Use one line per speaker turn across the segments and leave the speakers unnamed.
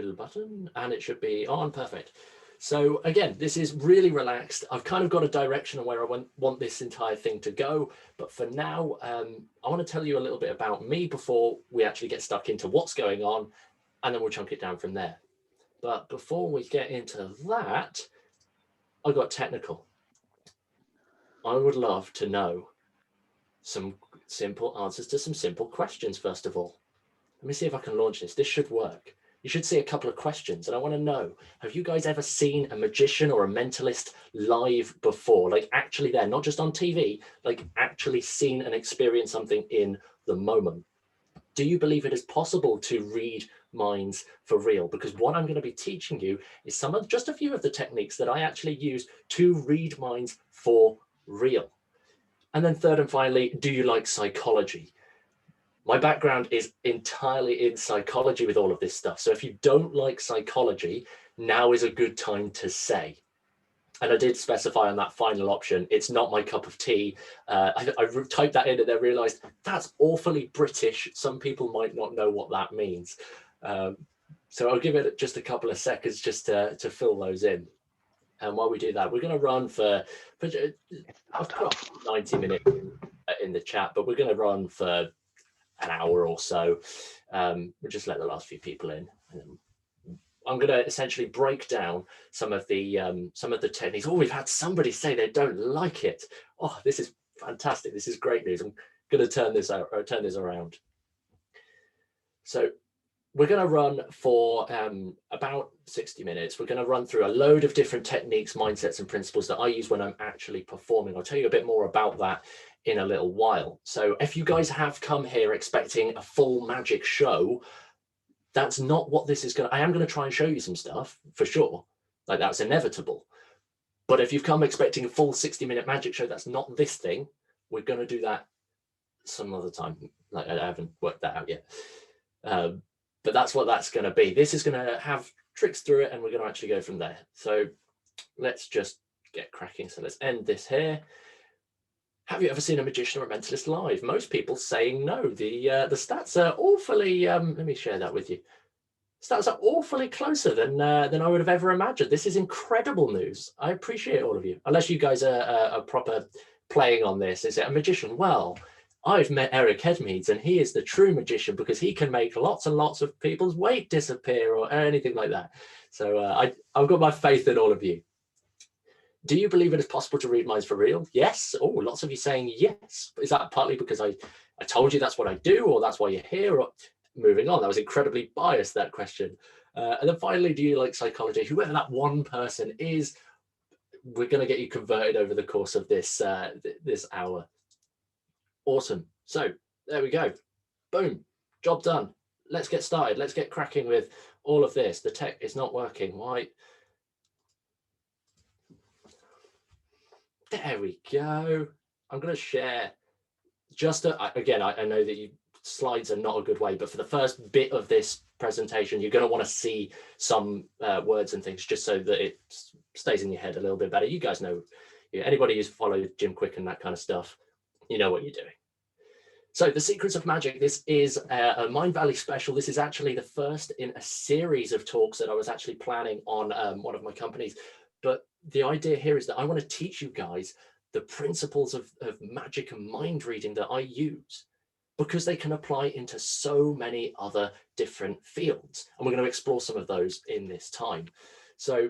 little button, and it should be on. Perfect. So again, this is really relaxed. I've kind of got a direction on where I want this entire thing to go. But for now, I want to tell you a little bit about me before we actually get stuck into what's going on, and then we'll chunk it down from there. But before we get into that, I got technical. I would love to know some simple answers to some simple questions, first of all. Let me see if I can launch this. This should work. You should see a couple of questions, and I want to know, have you guys ever seen a magician or a mentalist live before? Like actually there, not just on TV, like actually seen and experienced something in the moment. Do you believe it is possible to read minds for real? Because what I'm going to be teaching you is just a few of the techniques that I actually use to read minds for real. And then third and finally, do you like psychology? My background is entirely in psychology with all of this stuff. So if you don't like psychology, now is a good time to say. And I did specify on that final option, it's not my cup of tea. I typed that in and then realized that's awfully British. Some people might not know what that means. So I'll give it just a couple of seconds just to fill those in. And while we do that, we're going to run for I've put 90 minutes in the chat, but we're going to run for an hour or so. We'll just let the last few people in. I'm going to essentially break down some of the techniques. Oh, we've had somebody say they don't like it. Oh, this is fantastic. This is great news. I'm going to turn this around. So we're going to run for about 60 minutes. We're going to run through a load of different techniques, mindsets, and principles that I use when I'm actually performing. I'll tell you a bit more about that in a little while. So if you guys have come here expecting a full magic show, that's not what this is going to. I am going to try and show you some stuff for sure. Like that's inevitable. But if you've come expecting a full 60-minute magic show, that's not this thing. We're going to do that some other time. Like I haven't worked that out yet. But that's what that's going to be. This is going to have tricks through it, and we're going to actually go from there. So let's just get cracking. So let's end this here. Have you ever seen a magician or a mentalist live? Most people saying no. The stats are awfully. Let me share that with you. Stats are awfully closer than I would have ever imagined. This is incredible news. I appreciate all of you. Unless you guys are proper playing on this. Is it a magician? Well, I've met Eric Edmeades, and he is the true magician because he can make lots and lots of people's weight disappear or anything like that. So I've got my faith in all of you. Do you believe it is possible to read minds for real? Yes. Oh, lots of you saying yes. Is that partly because I told you that's what I do, or that's why you're here? Or moving on, that was incredibly biased, that question. And then finally, do you like psychology? Whoever that one person is, we're going to get you converted over the course of this this hour. Awesome. So there we go. Boom. Job done. Let's get started. Let's get cracking with all of this. The tech is not working. Why? There we go. I'm going to share just again, I know that slides are not a good way, but for the first bit of this presentation, you're going to want to see some words and things just so that it stays in your head a little bit better. You guys know, anybody who's followed Jim Quick and that kind of stuff, you know what you're doing. So the Secrets of Magic, this is a Mindvalley special. This is actually the first in a series of talks that I was actually planning on one of my companies. But the idea here is that I want to teach you guys the principles of magic and mind reading that I use, because they can apply into so many other different fields. And we're going to explore some of those in this time. So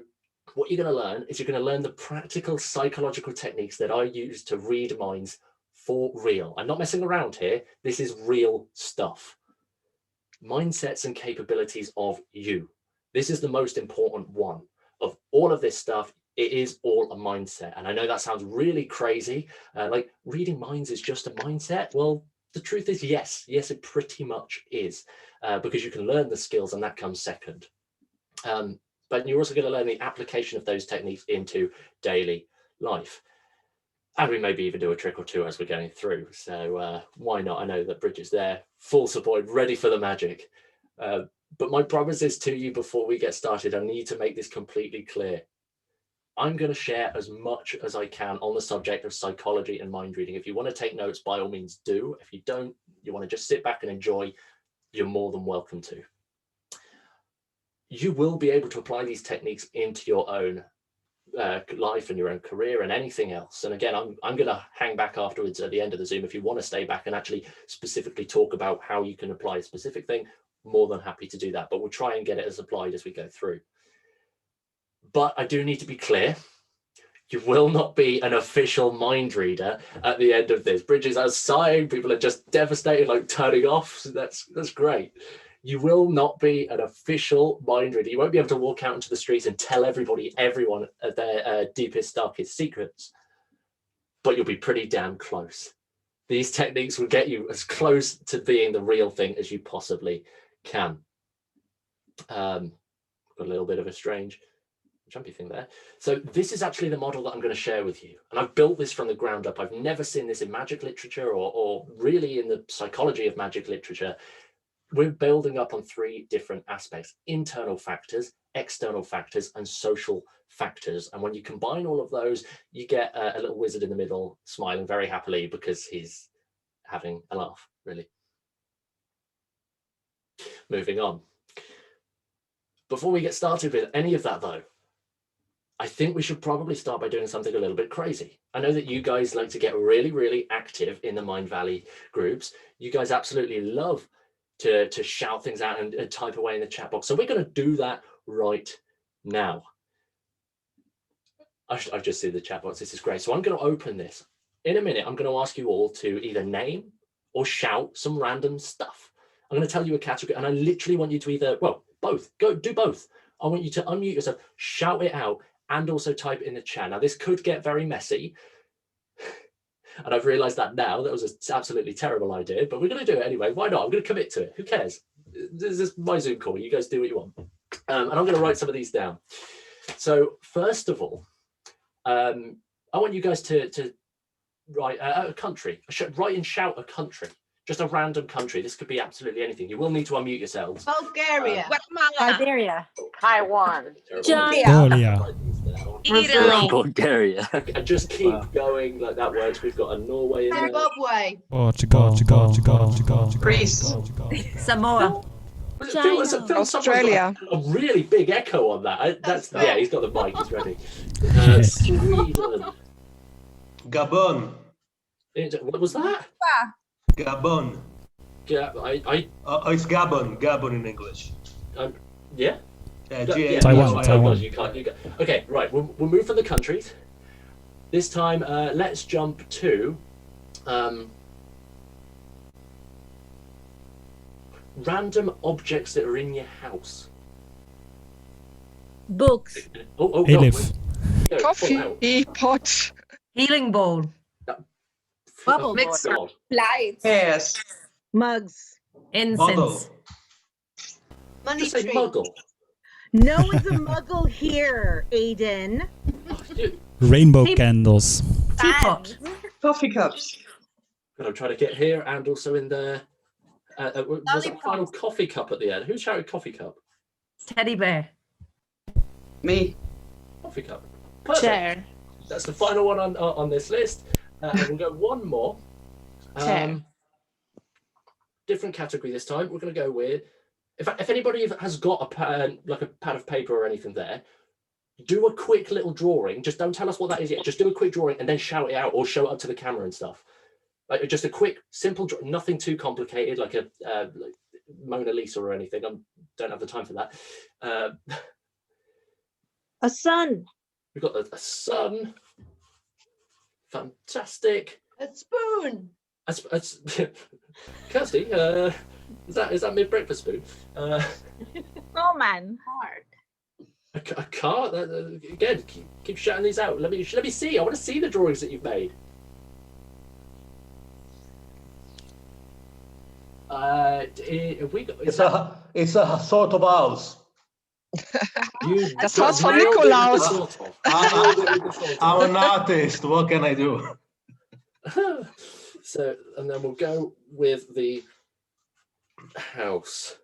what you're going to learn is you're going to learn the practical psychological techniques that I use to read minds for real. I'm not messing around here. This is real stuff. Mindsets and capabilities of you. This is the most important one. Of all of this stuff, it is all a mindset. And I know that sounds really crazy. Like reading minds is just a mindset. Well, the truth is yes, it pretty much is, because you can learn the skills and that comes second. But you're also going to learn the application of those techniques into daily life. And we maybe even do a trick or two as we're going through. So why not? I know that Bridget's there, full support, ready for the magic. But my promise is to you before we get started, I need to make this completely clear. I'm going to share as much as I can on the subject of psychology and mind reading. If you want to take notes, by all means do. If you don't, you want to just sit back and enjoy, you're more than welcome to. you will be able to apply these techniques into your own life and your own career and anything else. And again, I'm going to hang back afterwards at the end of the Zoom. If you want to stay back and actually specifically talk about how you can apply a specific thing, more than happy to do that. But we'll try and get it as applied as we go through. But I do need to be clear. You will not be an official mind reader at the end of this. Bridges are sighing. People are just devastated, like turning off. So that's great. You will not be an official mind reader. You won't be able to walk out into the streets and tell everyone their deepest, darkest secrets. But you'll be pretty damn close. These techniques will get you as close to being the real thing as you possibly can. Got a little bit of a strange jumpy thing there. So this is actually the model that I'm going to share with you. And I've built this from the ground up. I've never seen this in magic literature or really in the psychology of magic literature. We're building up on 3 different aspects: internal factors, external factors, and social factors. And when you combine all of those, you get a little wizard in the middle smiling very happily because he's having a laugh, really. Moving on. Before we get started with any of that, though, I think we should probably start by doing something a little bit crazy. I know that you guys like to get really, really active in the Mindvalley groups. You guys absolutely love to shout things out and type away in the chat box. So we're going to do that right now. I've just seen the chat box. This is great. So I'm going to open this. In a minute, I'm going to ask you all to either name or shout some random stuff. I'm going to tell you a category, and I literally want you to either, well, both. Go do both. I want you to unmute yourself, shout it out, and also type in the chat. Now, this could get very messy. And I've realized that now. That was an absolutely terrible idea, but we're going to do it anyway. Why not? I'm going to commit to it. Who cares? This is my Zoom call. You guys do what you want. And I'm going to write some of these down. So first of all, I want you guys to write a country. Write and shout a country. Just a random country. This could be absolutely anything. You will need to unmute yourselves.
Bulgaria.
Guatemala.
Iberia.
Taiwan.
China.
Italy.
Bulgaria.
And just keep going like that works. We've got a Norway in there.
Zimbabwe.
Portugal.
Greece.
Samoa.
Australia.
A really big echo on that. That's yeah. He's got the mic. He's ready. Sweden.
Gabon.
What was that?
Gabon.
Yeah,
It's Gabon. Gabon in English.
Yeah.
Taiwan.
You can't. Okay, right. We'll move from the countries. This time, let's jump to random objects that are in your house.
Books.
Elif.
Coffee pot.
Healing bowl.
Bubble
Mixer.
God.
Lights.
Yes.
Mugs. Incense.
Bottle.
Money
Just say
tree.
muggle.
No one's a muggle here, Aiden.
Rainbow candles.
Teapot.
Coffee cups.
And I'm trying to get here and also in the was that
Lollipop.
final coffee cup at the end? Who shouted coffee cup?
Teddy bear.
Me.
Coffee cup. Perfect.
Chair.
That's the final one on this list. And we'll go one more.
Chair.
Different category this time. We're going to go with, if anybody has got a pad of paper or anything there, do a quick little drawing. Just don't tell us what that is yet. Just do a quick drawing and then shout it out or show it up to the camera and stuff. Like just a quick, simple, nothing too complicated, like a like Mona Lisa or anything. I don't have the time for that.
A sun.
We've got a sun. Fantastic.
A spoon.
Kirsty, is that mid-breakfast spoon?
Snowman.
Hard.
A car. Again, keep shouting these out. Let me see. I want to see the drawings that you've made. Have we got?
It's a sort of house.
That's house for Nikolaus.
I'm an artist. What can I do?
So, and then we'll go with the house.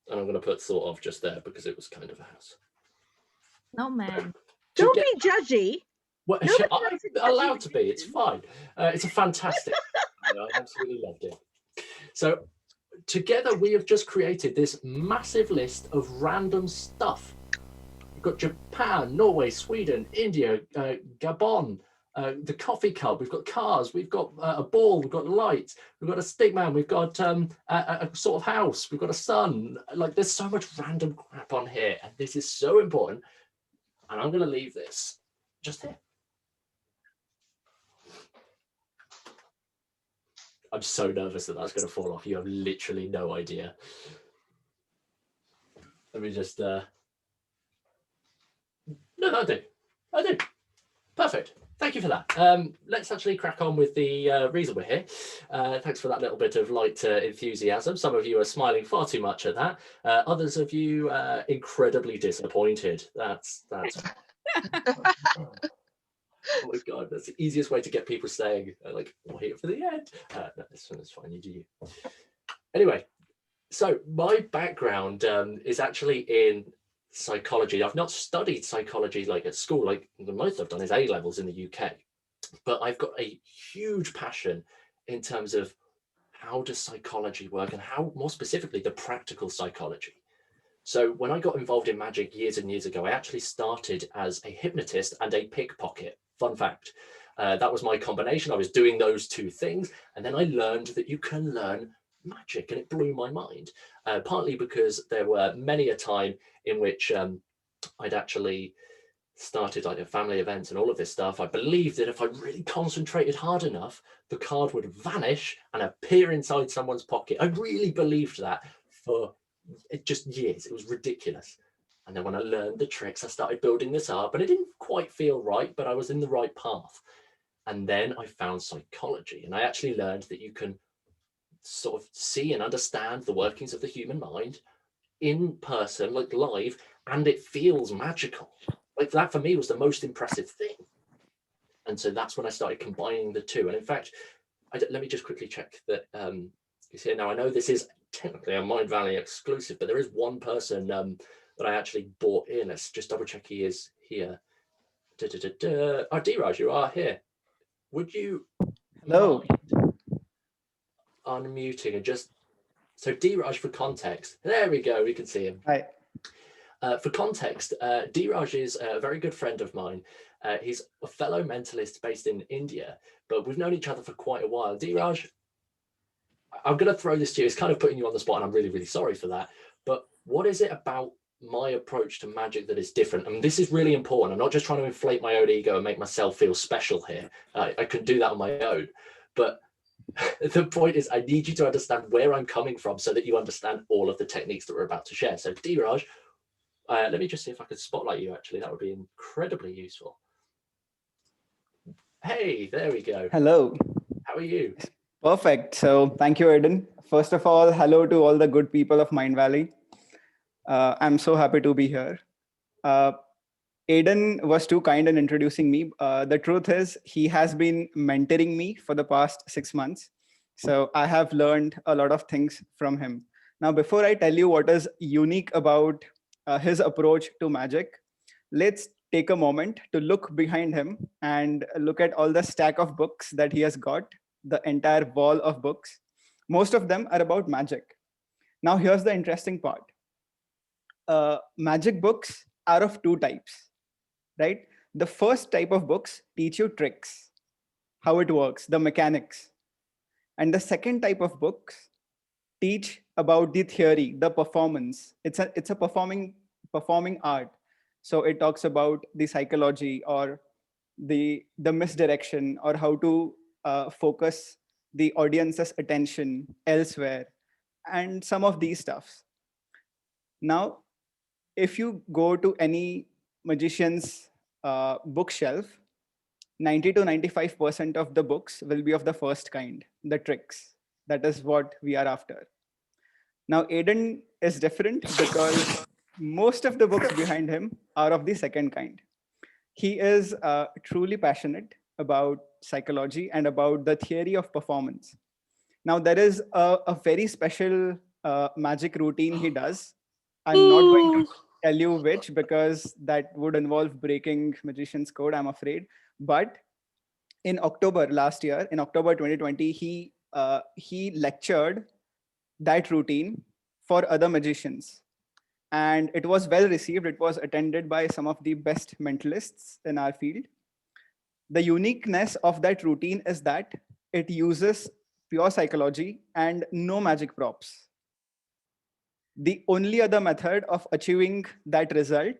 And I'm going to put sort of just there because it was kind of a house.
No man. Don't be judgy.
Well,
Nobody
I'm
likes a
allowed
judgy
to be. It's fine. It's a fantastic. I absolutely loved it. So, together we have just created this massive list of random stuff. We've got Japan, Norway, Sweden, India, Gabon, the coffee cup, we've got cars, we've got a ball, we've got lights, we've got a stick man, we've got a sort of house, we've got a sun. Like, there's so much random crap on here, and this is so important. And I'm going to leave this just here. I'm so nervous that that's going to fall off. You have literally no idea. Let me just... No, I do. Perfect. Thank you for that. Let's actually crack on with the reason we're here. Thanks for that little bit of light enthusiasm. Some of you are smiling far too much at that. Others of you incredibly disappointed. That's oh my God, that's the easiest way to get people staying. Like, wait for the end. No, this one is fine, you do you. Anyway, so my background is actually in psychology. I've not studied psychology like at school. Like, the most I've done is A-levels in the UK. But I've got a huge passion in terms of how does psychology work, and how, more specifically, the practical psychology. So when I got involved in magic years and years ago, I actually started as a hypnotist and a pickpocket. Fun fact. That was my combination. I was doing those two things. And then I learned that you can learn magic, and it blew my mind. Partly because there were many a time in which I'd actually started like family events and all of this stuff. I believed that if I really concentrated hard enough, the card would vanish and appear inside someone's pocket. I really believed that for just years. It was ridiculous. And then when I learned the tricks, I started building this up, and it didn't quite feel right, but I was in the right path. And then I found psychology, and I actually learned that you can sort of see and understand the workings of the human mind in person, like live, and it feels magical. Like, that for me was the most impressive thing. And so that's when I started combining the two. And in fact, let me just quickly check that he's here now. I know this is technically a Mindvalley exclusive, but there is one person that I actually bought in. Let's just double check he is here. Oh, D-Raj, you are here. Would you
Hello.
mind unmuting and just... So D-Raj, for context, there we go, we can see him.
Hi.
For context, D-Raj is a very good friend of mine. He's a fellow mentalist based in India, but we've known each other for quite a while. D-Raj, I'm going to throw this to you. It's kind of putting you on the spot, and I'm really, really sorry for that. But what is it about my approach to magic that is different? And this is really important. I'm not just trying to inflate my own ego and make myself feel special here. I can do that on my own. But the point is, I need you to understand where I'm coming from so that you understand all of the techniques that we're about to share. So D-Raj, let me just see if I could spotlight you, actually. That would be incredibly useful. Hey, there we go.
Hello.
How are you?
Perfect. So thank you, Aiden. First of all, hello to all the good people of Mindvalley. I'm so happy to be here. Aiden was too kind in introducing me. The truth is, he has been mentoring me for the past 6 months. So I have learned a lot of things from him. Now, before I tell you what is unique about his approach to magic, let's take a moment to look behind him and look at all the stack of books that he has got, the entire wall of books. Most of them are about magic. Now, here's the interesting part. Magic books are of two types, right? The first type of books teach you tricks, how it works, the mechanics. And the second type of books teach about the theory, the performance. It's a performing art. So it talks about the psychology or the misdirection, or how to focus the audience's attention elsewhere, and some of these stuffs. Now, if you go to any magician's bookshelf, 90 to 95% of the books will be of the first kind, the tricks. That is what we are after. Now, Aiden is different because most of the books behind him are of the second kind. He is truly passionate about psychology and about the theory of performance. Now, there is a very special magic routine he does. I'm not going to tell you which, because that would involve breaking magician's code, I'm afraid. But in October last year, in October 2020, he lectured that routine for other magicians. And it was well received. It was attended by some of the best mentalists in our field. The uniqueness of that routine is that it uses pure psychology and no magic props. The only other method of achieving that result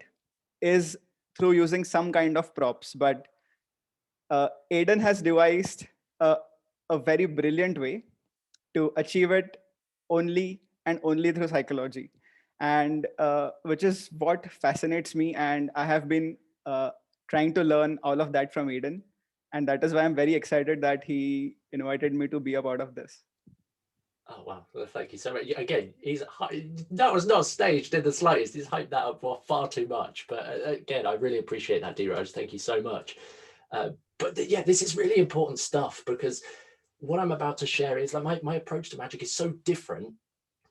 is through using some kind of props. But Aidan has devised a very brilliant way to achieve it only and only through psychology. And which is what fascinates me. And I have been trying to learn all of that from Aidan. And that is why I'm very excited that he invited me to be a part of this.
Oh, wow. Well, thank you so much. Again, that was not staged in the slightest. He's hyped that up far too much. But again, I really appreciate that, Dheeraj. Thank you so much. Yeah, this is really important stuff, because what I'm about to share is like my approach to magic is so different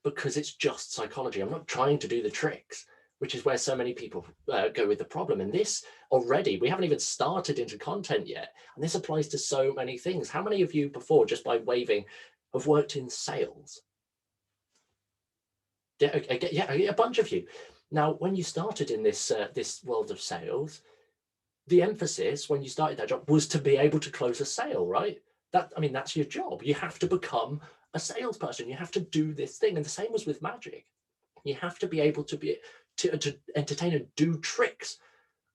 because it's just psychology. I'm not trying to do the tricks, which is where so many people go with the problem. And this already, we haven't even started into content yet. And this applies to so many things. How many of you before, just by waving, have worked in sales? Yeah, a bunch of you. Now, when you started in this world of sales, the emphasis when you started that job was to be able to close a sale, right? That's your job. You have to become a salesperson. You have to do this thing. And the same was with magic. You have to be able to entertain and do tricks.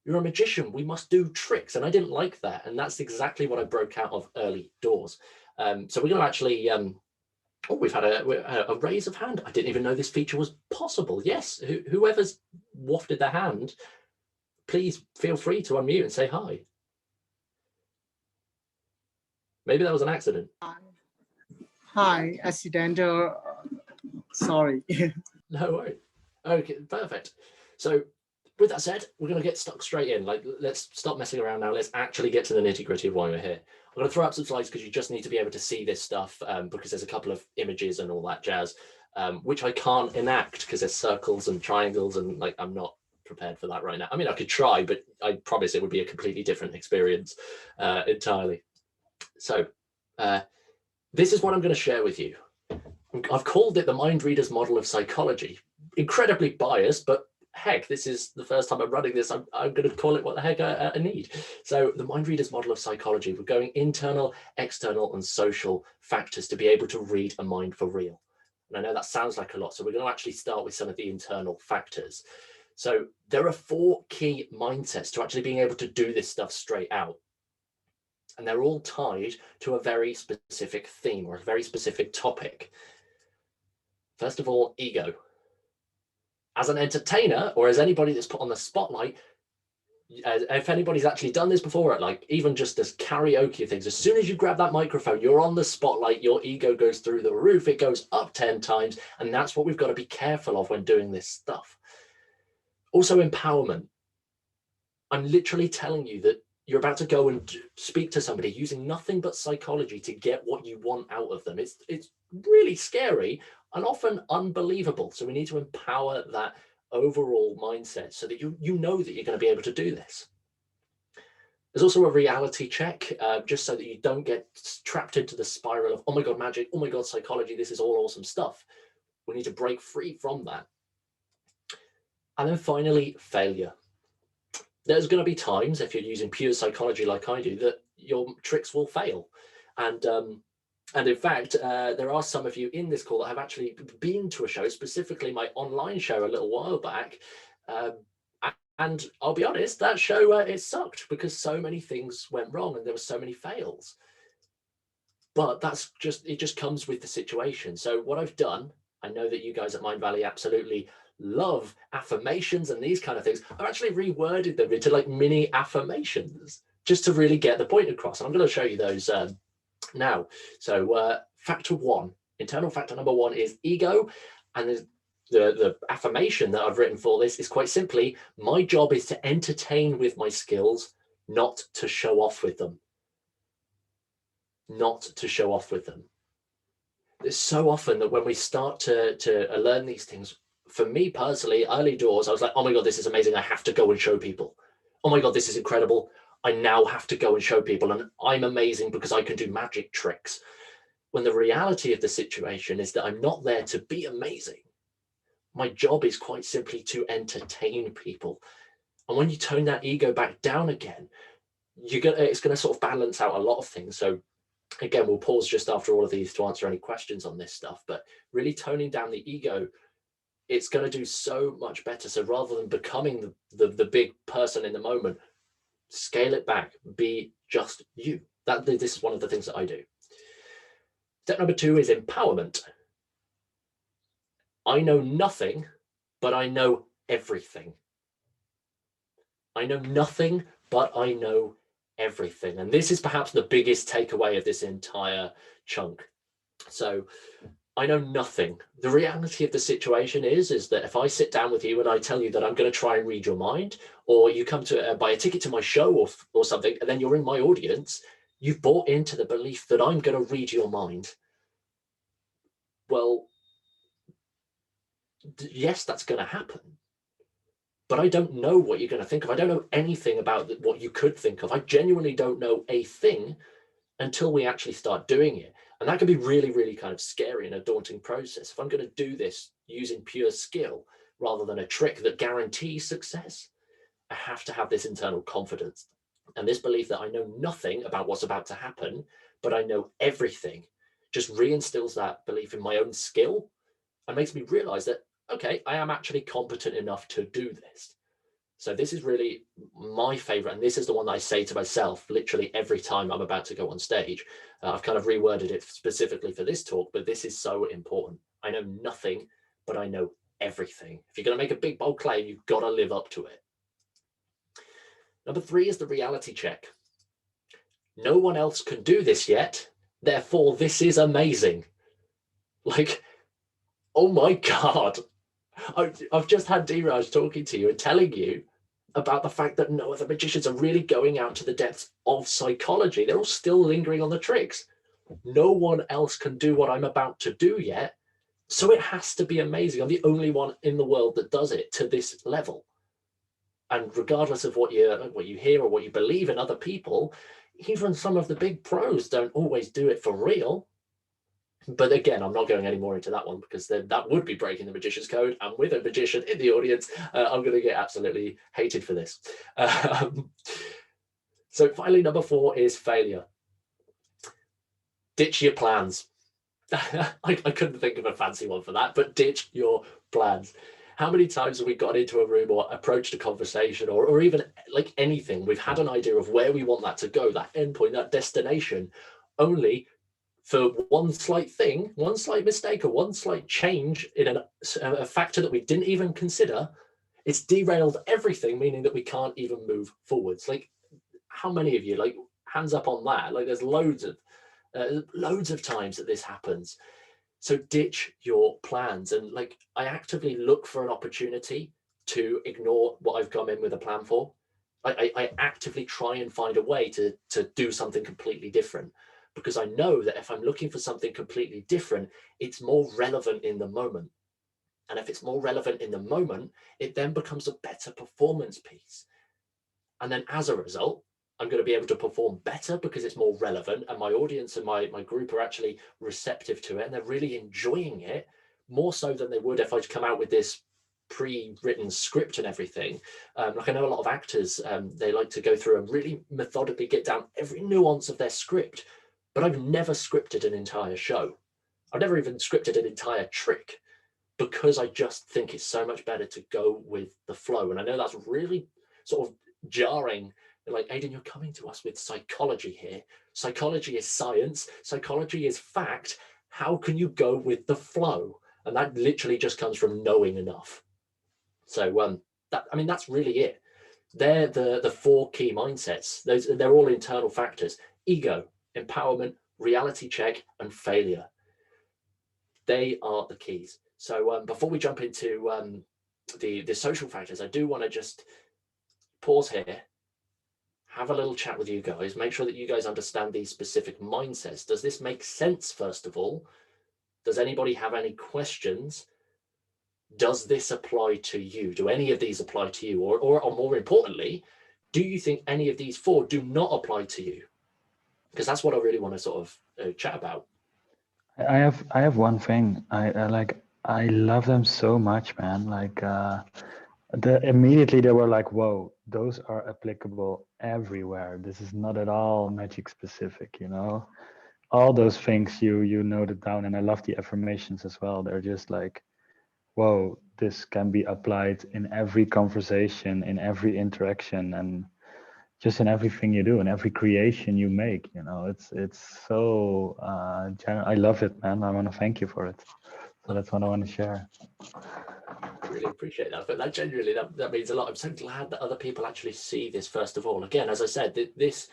You're a magician. We must do tricks. And I didn't like that. And that's exactly what I broke out of early doors. So we're going to actually, we've had a raise of hand. I didn't even know this feature was possible. Yes, whoever's wafted their hand, please feel free to unmute and say hi. Maybe that was an accident.
Hi, accidental. Sorry.
No worries. Okay, perfect. So with that said, we're going to get stuck straight in. Let's stop messing around now. Let's actually get to the nitty gritty of why we're here. I'm going to throw up some slides because you just need to be able to see this stuff, because there's a couple of images and all that jazz, which I can't enact because there's circles and triangles, and I'm not prepared for that right now. I mean, I could try, but I promise it would be a completely different experience entirely. So this is what I'm going to share with you. I've called it the mind reader's model of psychology. Incredibly biased, but heck, this is the first time I'm running this. I'm going to call it what the heck I need. So the mind reader's model of psychology, we're going internal, external, and social factors to be able to read a mind for real. And I know that sounds like a lot, so we're going to actually start with some of the internal factors. So there are 4 key mindsets to actually being able to do this stuff straight out. And they're all tied to a very specific theme or a very specific topic. First of all, ego. As an entertainer, or as anybody that's put on the spotlight, if anybody's actually done this before, even just as karaoke things, as soon as you grab that microphone, you're on the spotlight, your ego goes through the roof, it goes up 10 times, and that's what we've got to be careful of when doing this stuff. Also, empowerment. I'm literally telling you that you're about to go and speak to somebody using nothing but psychology to get what you want out of them. It's really scary and often unbelievable. So we need to empower that overall mindset so that you know that you're going to be able to do this. There's also a reality check, just so that you don't get trapped into the spiral of, oh my God, magic, oh my God, psychology, this is all awesome stuff. We need to break free from that. And then finally, failure. There's going to be times, if you're using pure psychology like I do, that your tricks will fail. And in fact, there are some of you in this call that have actually been to a show, specifically my online show a little while back. And I'll be honest, that show, it sucked because so many things went wrong and there were so many fails. But it just comes with the situation. So what I've done, I know that you guys at Mindvalley absolutely love affirmations and these kind of things. I've actually reworded them into mini affirmations just to really get the point across. And I'm going to show you those now. So factor 1, internal factor number 1 is ego. And the affirmation that I've written for this is quite simply, my job is to entertain with my skills, not to show off with them. Not to show off with them. It's so often that when we start to learn these things, for me personally, early doors, I was like, oh my God, this is amazing. I have to go and show people. Oh my God, this is incredible. I now have to go and show people. And I'm amazing because I can do magic tricks. when the reality of the situation is that I'm not there to be amazing. My job is quite simply to entertain people. And when you tone that ego back down again, it's going to sort of balance out a lot of things. So again, we'll pause just after all of these to answer any questions on this stuff, but really toning down the ego, it's going to do so much better. So rather than becoming the big person in the moment, scale it back, be just you. This is one of the things that I do. Step number 2 is empowerment. I know nothing, but I know everything. I know nothing, but I know everything. And this is perhaps the biggest takeaway of this entire chunk. So I know nothing. The reality of the situation is that if I sit down with you and I tell you that I'm going to try and read your mind, or you come to buy a ticket to my show or something, and then you're in my audience, you've bought into the belief that I'm going to read your mind. Well, yes, that's going to happen. But I don't know what you're going to think of. I don't know anything about what you could think of. I genuinely don't know a thing until we actually start doing it. And that can be really, really kind of scary and a daunting process. If I'm going to do this using pure skill rather than a trick that guarantees success, I have to have this internal confidence and this belief that I know nothing about what's about to happen, but I know everything. Just reinstills that belief in my own skill and makes me realize that, okay, I am actually competent enough to do this. So this is really my favorite. And this is the one that I say to myself literally every time I'm about to go on stage. I've kind of reworded it specifically for this talk, but this is so important. I know nothing, but I know everything. If you're going to make a big, bold claim, you've got to live up to it. Number 3 is the reality check. No one else can do this yet. Therefore, this is amazing. Like, oh my God. I've just had D-Raj talking to you and telling you about the fact that no other magicians are really going out to the depths of psychology. They're all still lingering on the tricks. No one else can do what I'm about to do yet. So it has to be amazing. I'm the only one in the world that does it to this level. And regardless of what you hear or what you believe in other people, even some of the big pros don't always do it for real. But again, I'm not going any more into that one because then that would be breaking the magician's code. And with a magician in the audience, I'm going to get absolutely hated for this. So finally, number 4 is failure. Ditch your plans. I couldn't think of a fancy one for that, but ditch your plans. How many times have we got into a room or approached a conversation or even like anything? We've had an idea of where we want that to go, that endpoint, that destination, only for one slight thing, one slight mistake or one slight change in a factor that we didn't even consider, it's derailed everything, meaning that we can't even move forwards. Like, how many of you, like, hands up on that? Like, there's loads of times that this happens. So ditch your plans. And like, I actively look for an opportunity to ignore what I've come in with a plan for. I actively try and find a way to do something completely different, because I know that if I'm looking for something completely different, it's more relevant in the moment. And if it's more relevant in the moment, it then becomes a better performance piece. And then as a result, I'm going to be able to perform better because it's more relevant, and my audience and my group are actually receptive to it and they're really enjoying it more so than they would if I'd come out with this pre-written script and everything. Like, I know a lot of actors, they like to go through and really methodically get down every nuance of their script, but I've never scripted an entire show. I've never even scripted an entire trick, because I just think it's so much better to go with the flow. And I know that's really sort of jarring. Like, Aidan, you're coming to us with psychology here. Psychology is science. Psychology is fact. How can you go with the flow? And that literally just comes from knowing enough. So that's really it. They're the 4 key mindsets. They're all internal factors: ego, empowerment, reality check, and failure. They are the keys. So before we jump into the social factors, I do want to just pause here, have a little chat with you guys, make sure that you guys understand these specific mindsets. Does this make sense, first of all? Does anybody have any questions? Does this apply to you? Do any of these apply to you? Or more importantly, do you think any of these 4 do not apply to you? Because that's what I really want to sort of chat about.
I have one thing. I love them so much, man. Like immediately they were like, whoa, those are applicable everywhere. This is not at all magic specific, you know. All those things you noted down, and I love the affirmations as well. They're just like, whoa, this can be applied in every conversation, in every interaction, and just in everything you do, in every creation you make. You know, it's so I love it, man. I want to thank you for it. So that's what I want to share.
Really appreciate that. But that genuinely, that means a lot. I'm so glad that other people actually see this. First of all, again, as I said, this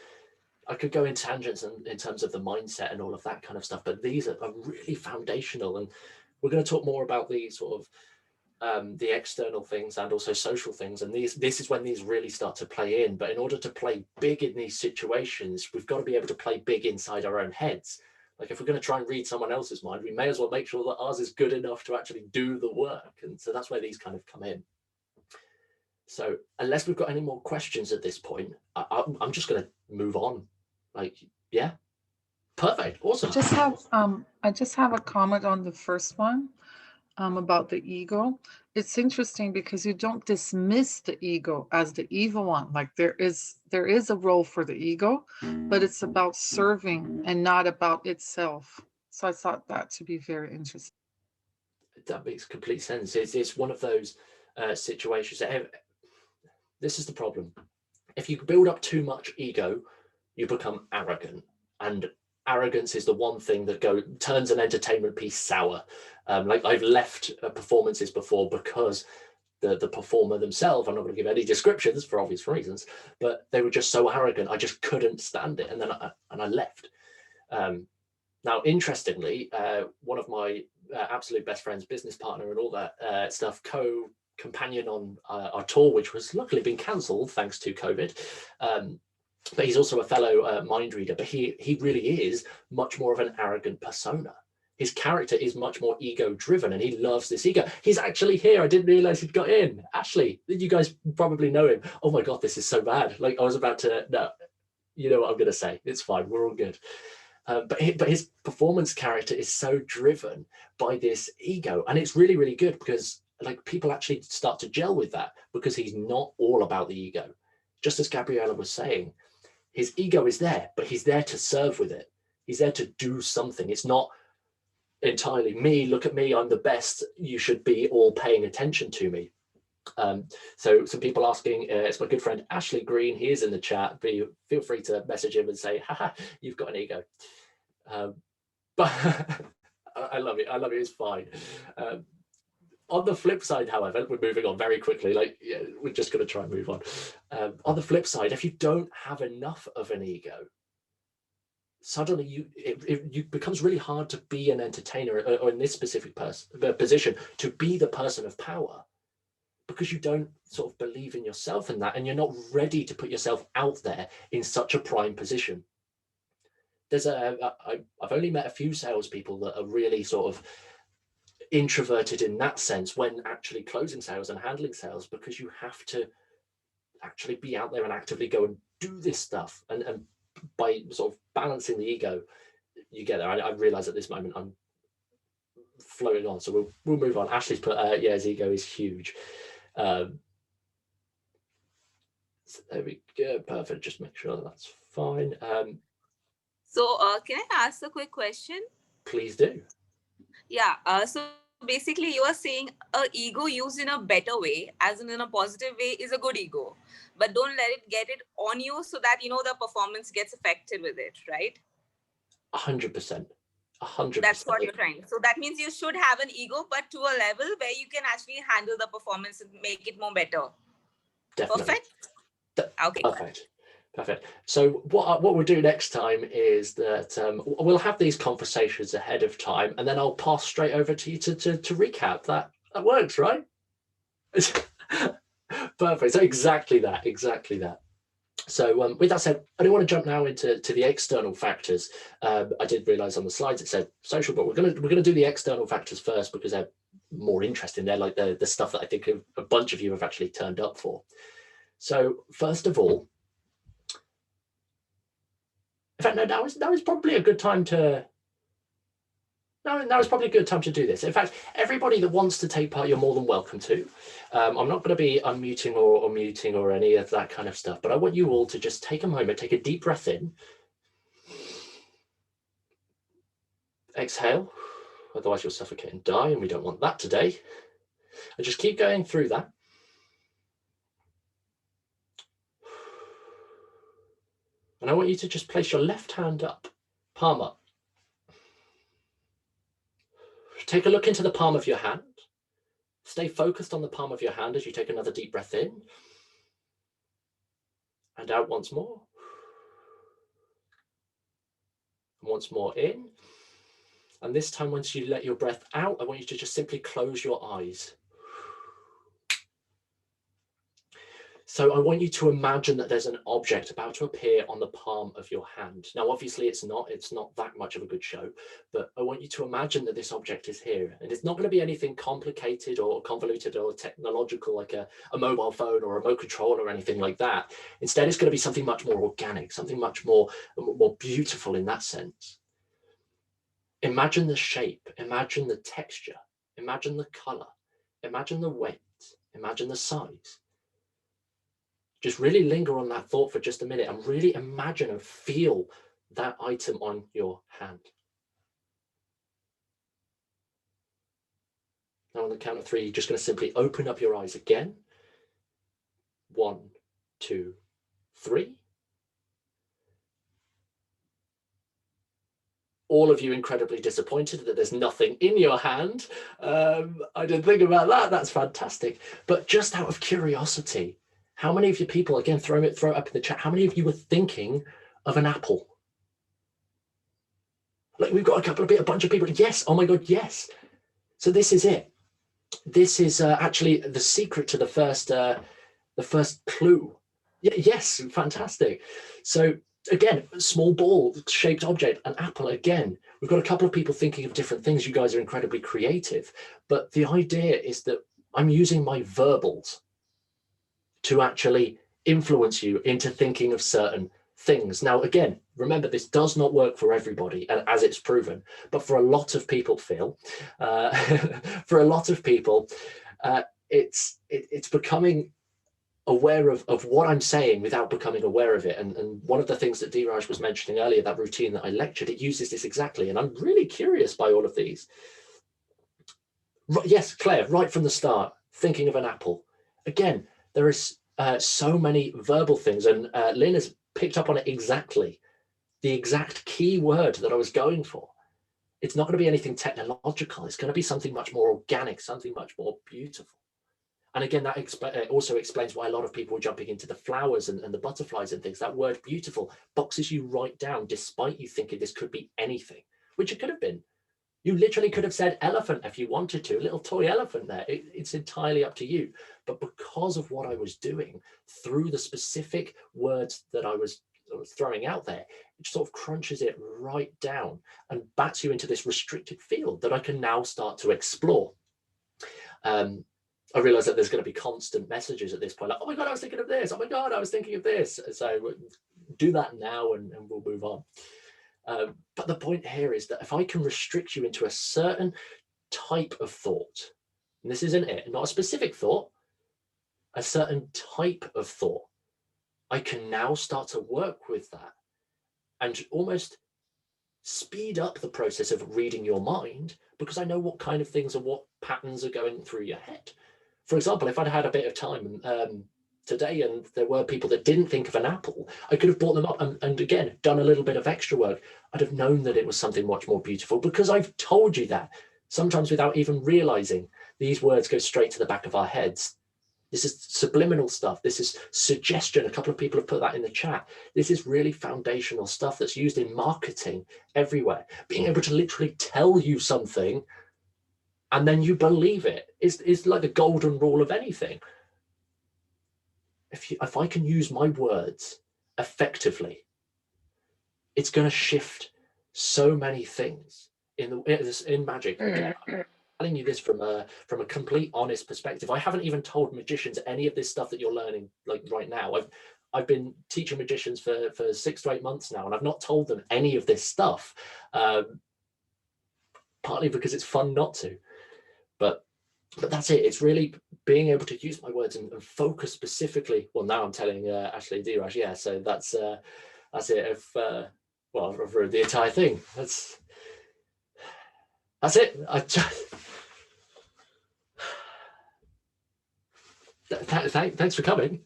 I could go in tangents in terms of the mindset and all of that kind of stuff, but these are really foundational, and we're going to talk more about these sort of the external things and also social things, and this is when these really start to play in. But in order to play big in these situations, we've got to be able to play big inside our own heads. Like if we're going to try and read someone else's mind, we may as well make sure that ours is good enough to actually do the work. And so that's where these kind of come in. So unless we've got any more questions at this point, I'm just going to move on. Like, yeah, perfect, awesome.
I just have a comment on the first one about the ego. It's interesting because you don't dismiss the ego as the evil one. Like there is a role for the ego, but it's about serving and not about itself. So I thought that to be very interesting.
That makes complete sense. It's one of those situations that this is the problem. If you build up too much ego, you become arrogant, and arrogance is the one thing that turns an entertainment piece sour. Like I've left performances before because the performer themselves, I'm not going to give any descriptions for obvious reasons, but they were just so arrogant, I just couldn't stand it, and then I left. Now, interestingly, one of my absolute best friends, business partner, and all that stuff, co-companion on our tour, which was luckily been cancelled thanks to COVID. But he's also a fellow mind reader, but he really is much more of an arrogant persona. His character is much more ego driven, and he loves this ego. He's actually here. I didn't realize he'd got in. Ashley, you guys probably know him. Oh my God, this is so bad. Like I was about to, no, you know what I'm going to say. It's fine. We're all good. But his performance character is so driven by this ego, and it's really, really good because like people actually start to gel with that because he's not all about the ego. Just as Gabriella was saying, his ego is there, but he's there to serve with it. He's there to do something. It's not entirely me, look at me, I'm the best, you should be all paying attention to me. So some people asking, it's my good friend Ashley Green, he is in the chat, feel free to message him and say, haha, you've got an ego. But I love it, it's fine. On the flip side, however, we're moving on very quickly, like yeah, we're just going to try and move on. On the flip side, if you don't have enough of an ego, suddenly it becomes really hard to be an entertainer, or in this specific position, to be the person of power, because you don't sort of believe in yourself in that, and you're not ready to put yourself out there in such a prime position. I've only met a few salespeople that are really sort of introverted in that sense when actually closing sales and handling sales, because you have to actually be out there and actively go and do this stuff, and by sort of balancing the ego, you get there. I realize at this moment I'm floating on, so we'll move on. Ashley's put yeah, his ego is huge. So there we go, perfect. Just make sure that's fine.
So can I ask a quick question?
Please do.
Yeah, so basically you are saying a ego used in a better way, as in a positive way, is a good ego, but don't let it get it on you so that, you know, the performance gets affected with it, right?
100%. 100%.
That's what you're trying. So that means you should have an ego, but to a level where you can actually handle the performance and make it more better.
Definitely.
Perfect? Okay.
Perfect. So what we'll do next time is that we'll have these conversations ahead of time, and then I'll pass straight over to you to recap. That works, right? Perfect. So exactly that. So with that said, I don't want to jump now into the external factors. I did realize on the slides it said social, but we're gonna do the external factors first because they're more interesting. They're like the stuff that I think a bunch of you have actually turned up for. So first of all, in fact, no, now is probably a good time to Now is probably a good time to do this. In fact, everybody that wants to take part, you're more than welcome to. I'm not going to be unmuting or muting or any of that kind of stuff, but I want you all to just take a moment, take a deep breath in. Exhale, otherwise you'll suffocate and die, and we don't want that today. And just keep going through that. And I want you to just place your left hand up, palm up. Take a look into the palm of your hand. Stay focused on the palm of your hand as you take another deep breath in. And out once more. And once more in. And this time, once you let your breath out, I want you to just simply close your eyes. So I want you to imagine that there's an object about to appear on the palm of your hand. Now, obviously it's not that much of a good show, but I want you to imagine that this object is here. And it's not going to be anything complicated or convoluted or technological, like a mobile phone or a remote control or anything like that. Instead, it's going to be something much more organic, something much more beautiful in that sense. Imagine the shape, imagine the texture, imagine the color, imagine the weight, imagine the size. Just really linger on that thought for just a minute and really imagine and feel that item on your hand. Now on the count of 3, you're just going to simply open up your eyes again. 1, 2, 3. All of you incredibly disappointed that there's nothing in your hand. I didn't think about that. That's fantastic. But just out of curiosity, how many of you people, again, throw it up in the chat, how many of you were thinking of an apple? Like, we've got a bunch of people. Yes, oh my God, yes. So this is it. This is actually the secret to the first clue. Yes, fantastic. So again, small ball shaped object, an apple again. We've got a couple of people thinking of different things. You guys are incredibly creative. But the idea is that I'm using my verbals to actually influence you into thinking of certain things. Now, again, remember, this does not work for everybody, as it's proven, but for a lot of people, Phil, for a lot of people, it's becoming aware of what I'm saying without becoming aware of it. And one of the things that Dheeraj was mentioning earlier, that routine that I lectured, it uses this exactly. And I'm really curious by all of these. Yes, Claire, right from the start, thinking of an apple. Again, there is so many verbal things, and Lynn has picked up on it exactly. The exact key word that I was going for. It's not going to be anything technological. It's going to be something much more organic, something much more beautiful. And again, that also explains why a lot of people are jumping into the flowers and the butterflies and things. That word beautiful boxes you right down, despite you thinking this could be anything, which it could have been. You literally could have said elephant if you wanted to, a little toy elephant there. It's entirely up to you. But because of what I was doing through the specific words that I was throwing out there, it sort of crunches it right down and bats you into this restricted field that I can now start to explore. I realize that there's going to be constant messages at this point, like, oh my God, I was thinking of this. Oh my God, I was thinking of this. So do that now and we'll move on. But the point here is that if I can restrict you into a certain type of thought, and this isn't it, not a specific thought, a certain type of thought, I can now start to work with that and almost speed up the process of reading your mind, because I know what kind of things and what patterns are going through your head. For example, if I'd had a bit of time today and there were people that didn't think of an apple, I could have brought them up and again, done a little bit of extra work. I'd have known that it was something much more beautiful because I've told you that, sometimes without even realizing. These words go straight to the back of our heads. This is subliminal stuff. This is suggestion. A couple of people have put that in the chat. This is really foundational stuff that's used in marketing everywhere. Being able to literally tell you something and then you believe it is like the golden rule of anything. If I can use my words effectively, it's going to shift so many things in magic. Again, I'm telling you this from a complete honest perspective. I haven't even told magicians any of this stuff that you're learning like right now. I've been teaching magicians for 6 to 8 months now, and I've not told them any of this stuff. partly because it's fun not to. But that's it. It's really being able to use my words and focus specifically. Well, now I'm telling Ashley Dheeraj, yeah. So that's it. If well, I've ruined the entire thing. That's it. Thanks for coming.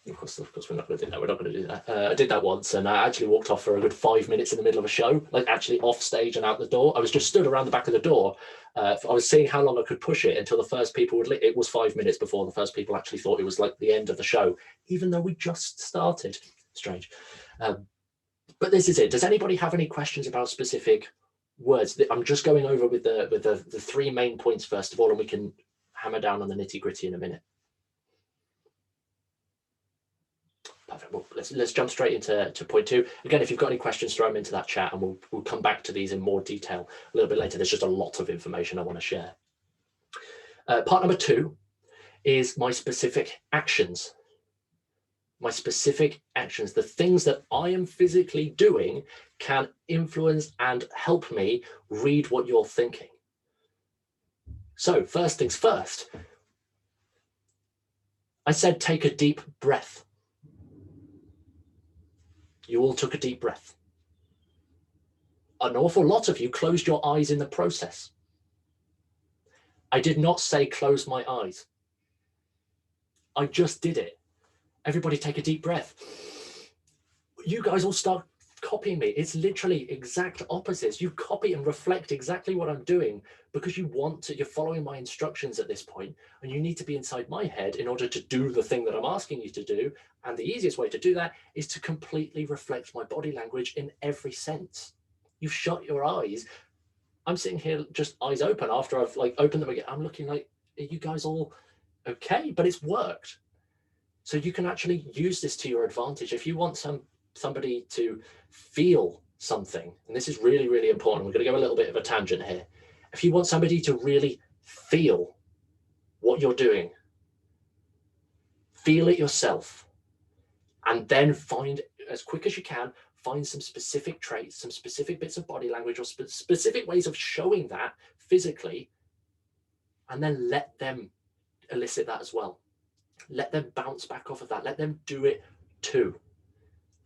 Of course, we're not going to do that. We're not going to do that. I did that once, and I actually walked off for a good 5 minutes in the middle of a show, like actually off stage and out the door. I was just stood around the back of the door. I was seeing how long I could push it until the first people would. It was 5 minutes before the first people actually thought it was like the end of the show, even though we just started. Strange, but this is it. Does anybody have any questions about specific words? I'm just going over with the 3 main points first of all, and we can hammer down on the nitty gritty in a minute. Perfect. Well, let's jump straight into point 2. Again, if you've got any questions, throw them into that chat, and we'll come back to these in more detail a little bit later. There's just a lot of information I want to share. Part number 2 is my specific actions. My specific actions, the things that I am physically doing, can influence and help me read what you're thinking. So first things first, I said take a deep breath. You all took a deep breath. An awful lot of you closed your eyes in the process. I did not say close my eyes. I just did it. Everybody take a deep breath. You guys all start copying me. It's literally exact opposites. You copy and reflect exactly what I'm doing because you want to, you're following my instructions at this point, and you need to be inside my head in order to do the thing that I'm asking you to do. And the easiest way to do that is to completely reflect my body language in every sense. You've shut your eyes. I'm sitting here just eyes open after I've like opened them again. I'm looking like, are you guys all okay? But it's worked. So you can actually use this to your advantage. If you want somebody to feel something, and this is really, really important. We're going to go a little bit of a tangent here. If you want somebody to really feel what you're doing, feel it yourself, and then find, as quick as you can, find some specific traits, some specific bits of body language or specific ways of showing that physically, and then let them elicit that as well. Let them bounce back off of that. Let them do it too.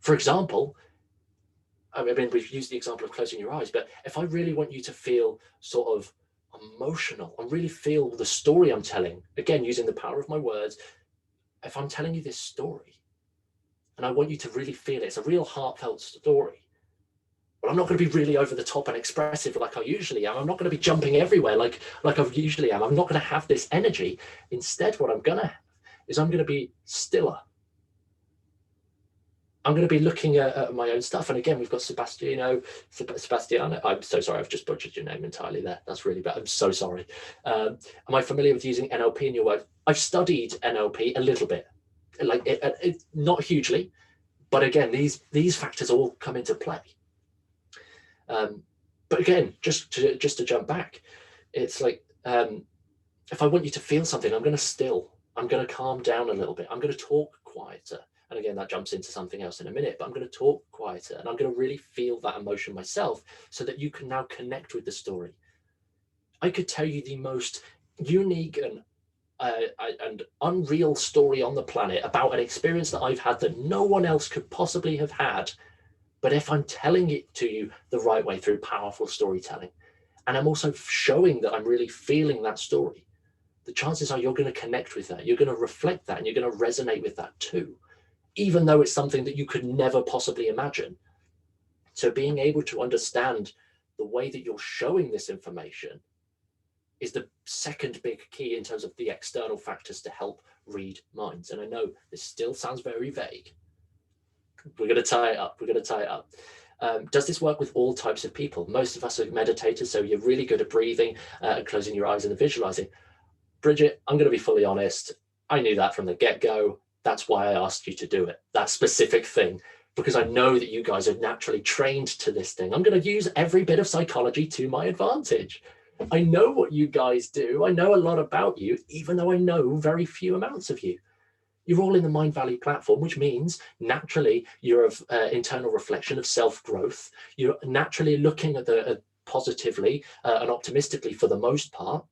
For example, I mean, we've used the example of closing your eyes, but if I really want you to feel sort of emotional and really feel the story I'm telling, again, using the power of my words, if I'm telling you this story and I want you to really feel it, it's a real heartfelt story. Well, I'm not going to be really over the top and expressive like I usually am. I'm not going to be jumping everywhere like I usually am. I'm not going to have this energy. Instead, what I'm going to have is I'm going to be stiller. I'm going to be looking at my own stuff. And again, we've got Sebastiano. I'm so sorry, I've just butchered your name entirely there. That's really bad. I'm so sorry. Am I familiar with using NLP in your work? I've studied NLP a little bit, like it not hugely, but again, these factors all come into play. But again, just to jump back, it's like, if I want you to feel something, I'm going to calm down a little bit. I'm going to talk quieter. And again, that jumps into something else in a minute, but I'm going to talk quieter and I'm going to really feel that emotion myself so that you can now connect with the story. I could tell you the most unique and unreal story on the planet about an experience that I've had that no one else could possibly have had. But if I'm telling it to you the right way through powerful storytelling, and I'm also showing that I'm really feeling that story, the chances are you're going to connect with that. You're going to reflect that and you're going to resonate with that too, even though it's something that you could never possibly imagine. So being able to understand the way that you're showing this information is the second big key in terms of the external factors to help read minds. And I know this still sounds very vague. We're going to tie it up. Does this work with all types of people? Most of us are meditators, so you're really good at breathing and closing your eyes and visualizing. Bridget, I'm going to be fully honest. I knew that from the get-go. That's why I asked you to do it, that specific thing, because I know that you guys are naturally trained to this thing. I'm going to use every bit of psychology to my advantage. I know what you guys do. I know a lot about you, even though I know very few amounts of you. You're all in the Mindvalley platform, which means naturally you're of internal reflection of self-growth. You're naturally looking at the positively and optimistically for the most part.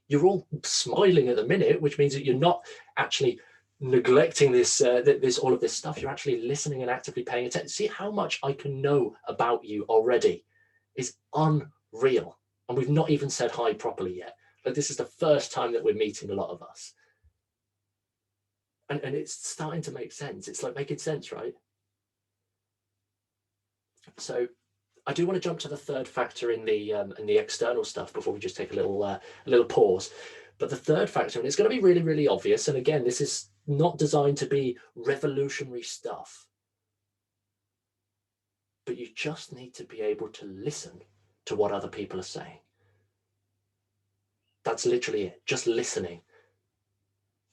You're all smiling at the minute, which means that you're not actually neglecting this all of this stuff. You're actually listening and actively paying attention. See how much I can know about you already is unreal. And we've not even said hi properly yet. Like, this is the first time that we're meeting a lot of us. And it's starting to make sense. It's like making sense, right? So I do want to jump to the third factor in the external stuff before we just take a little pause. But the third factor, and it's going to be really, really obvious. And again, this is not designed to be revolutionary stuff. But you just need to be able to listen to what other people are saying. That's literally it. Just listening.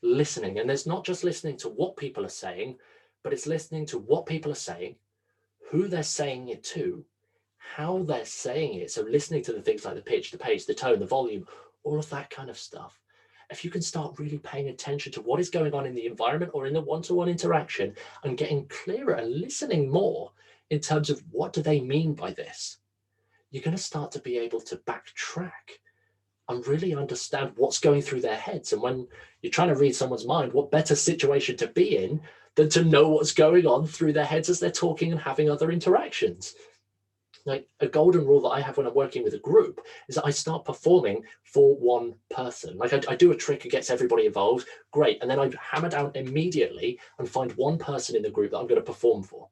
Listening. And there's not just listening to what people are saying, but it's listening to what people are saying, who they're saying it to, how they're saying it. So listening to the things like the pitch, the pace, the tone, the volume, all of that kind of stuff. If you can start really paying attention to what is going on in the environment or in the one-to-one interaction and getting clearer and listening more in terms of what do they mean by this, you're going to start to be able to backtrack and really understand what's going through their heads. And when you're trying to read someone's mind, what better situation to be in than to know what's going on through their heads as they're talking and having other interactions. Like, a golden rule that I have when I'm working with a group is that I start performing for one person. Like, I do a trick that gets everybody involved, great. And then I hammer down immediately and find one person in the group that I'm going to perform for.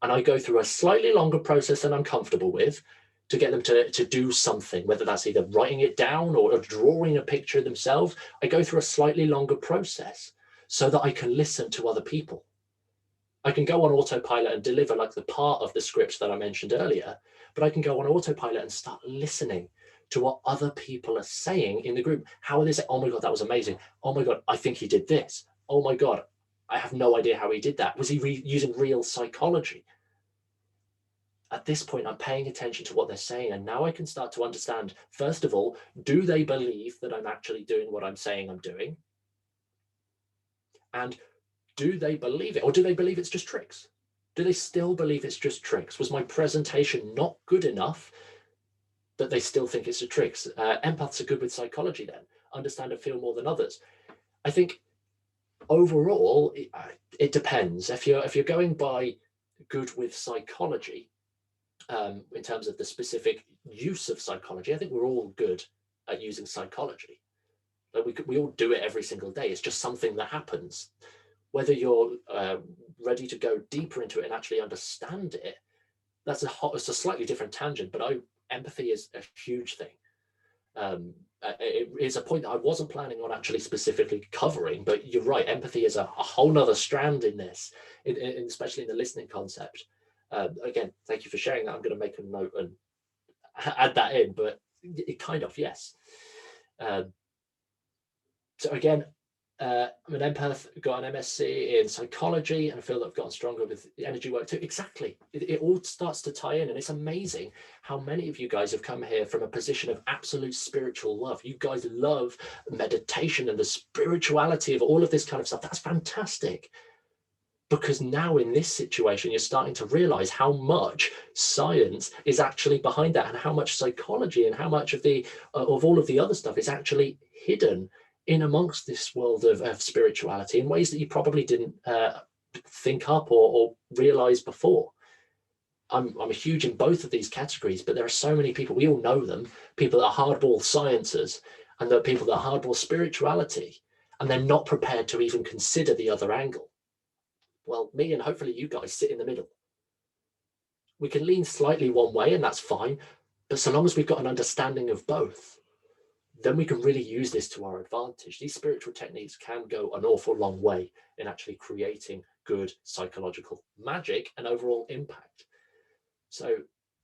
And I go through a slightly longer process than I'm comfortable with to get them to do something, whether that's either writing it down or drawing a picture themselves. I go through a slightly longer process so that I can listen to other people. I can go on autopilot and deliver like the part of the script that I mentioned earlier, but I can go on autopilot and start listening to what other people are saying in the group. How are they saying, oh my God, that was amazing. Oh my God, I think he did this. Oh my God, I have no idea how he did that. Was he using real psychology? At this point, I'm paying attention to what they're saying. And now I can start to understand, first of all, do they believe that I'm actually doing what I'm saying I'm doing? And do they believe it? Or do they believe it's just tricks? Do they still believe it's just tricks? Was my presentation not good enough that they still think it's a tricks? Empaths are good with psychology then, understand and feel more than others. I think overall, it depends. If you're going by good with psychology, in terms of the specific use of psychology, I think we're all good at using psychology. Like, we all do it every single day. It's just something that happens. Whether you're ready to go deeper into it and actually understand it, it's a slightly different tangent, but empathy is a huge thing. It is a point that I wasn't planning on actually specifically covering, but you're right, empathy is a whole nother strand in this, especially in the listening concept. Again, thank you for sharing that. I'm going to make a note and add that in, but it kind of, yes. So again, I'm an empath, got an MSc in psychology, and I feel that I've gotten stronger with energy work too. Exactly. It all starts to tie in, and it's amazing how many of you guys have come here from a position of absolute spiritual love. You guys love meditation and the spirituality of all of this kind of stuff. That's fantastic. Because now in this situation, you're starting to realize how much science is actually behind that, and how much psychology and how much of all of the other stuff is actually hidden in amongst this world of spirituality in ways that you probably didn't think up or realize before. I'm huge in both of these categories, but there are so many people, we all know them, people that are hardball sciencers, and there are people that are hardball spirituality, and they're not prepared to even consider the other angle. Well, me and hopefully you guys sit in the middle. We can lean slightly one way, and that's fine, but so long as we've got an understanding of both, then we can really use this to our advantage. These spiritual techniques can go an awful long way in actually creating good psychological magic and overall impact. So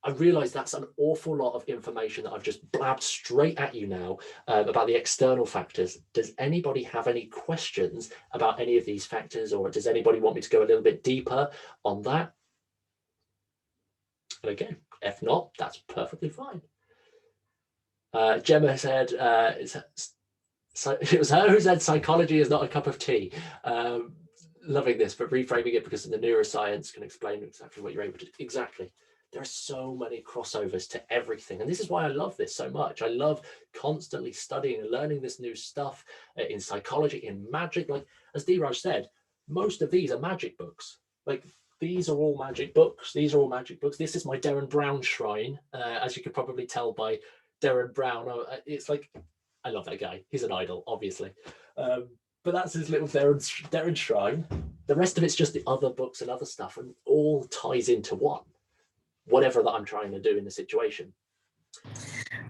I realize that's an awful lot of information that I've just blabbed straight at you now about the external factors. Does anybody have any questions about any of these factors, or does anybody want me to go a little bit deeper on that? And again, if not, that's perfectly fine. Gemma said, So it was her who said psychology is not a cup of tea. Loving this, but reframing it because the neuroscience can explain exactly what you're able to do. Exactly. There are so many crossovers to everything. And this is why I love this so much. I love constantly studying and learning this new stuff in psychology, in magic. Like, as Dheeraj said, most of these are magic books. Like, these are all magic books. These are all magic books. This is my Derren Brown shrine. As you could probably tell by Derren Brown, it's like, I love that guy. He's an idol, obviously. But that's his little Derren shrine. The rest of it's just the other books and other stuff, and all ties into one, whatever that I'm trying to do in the situation.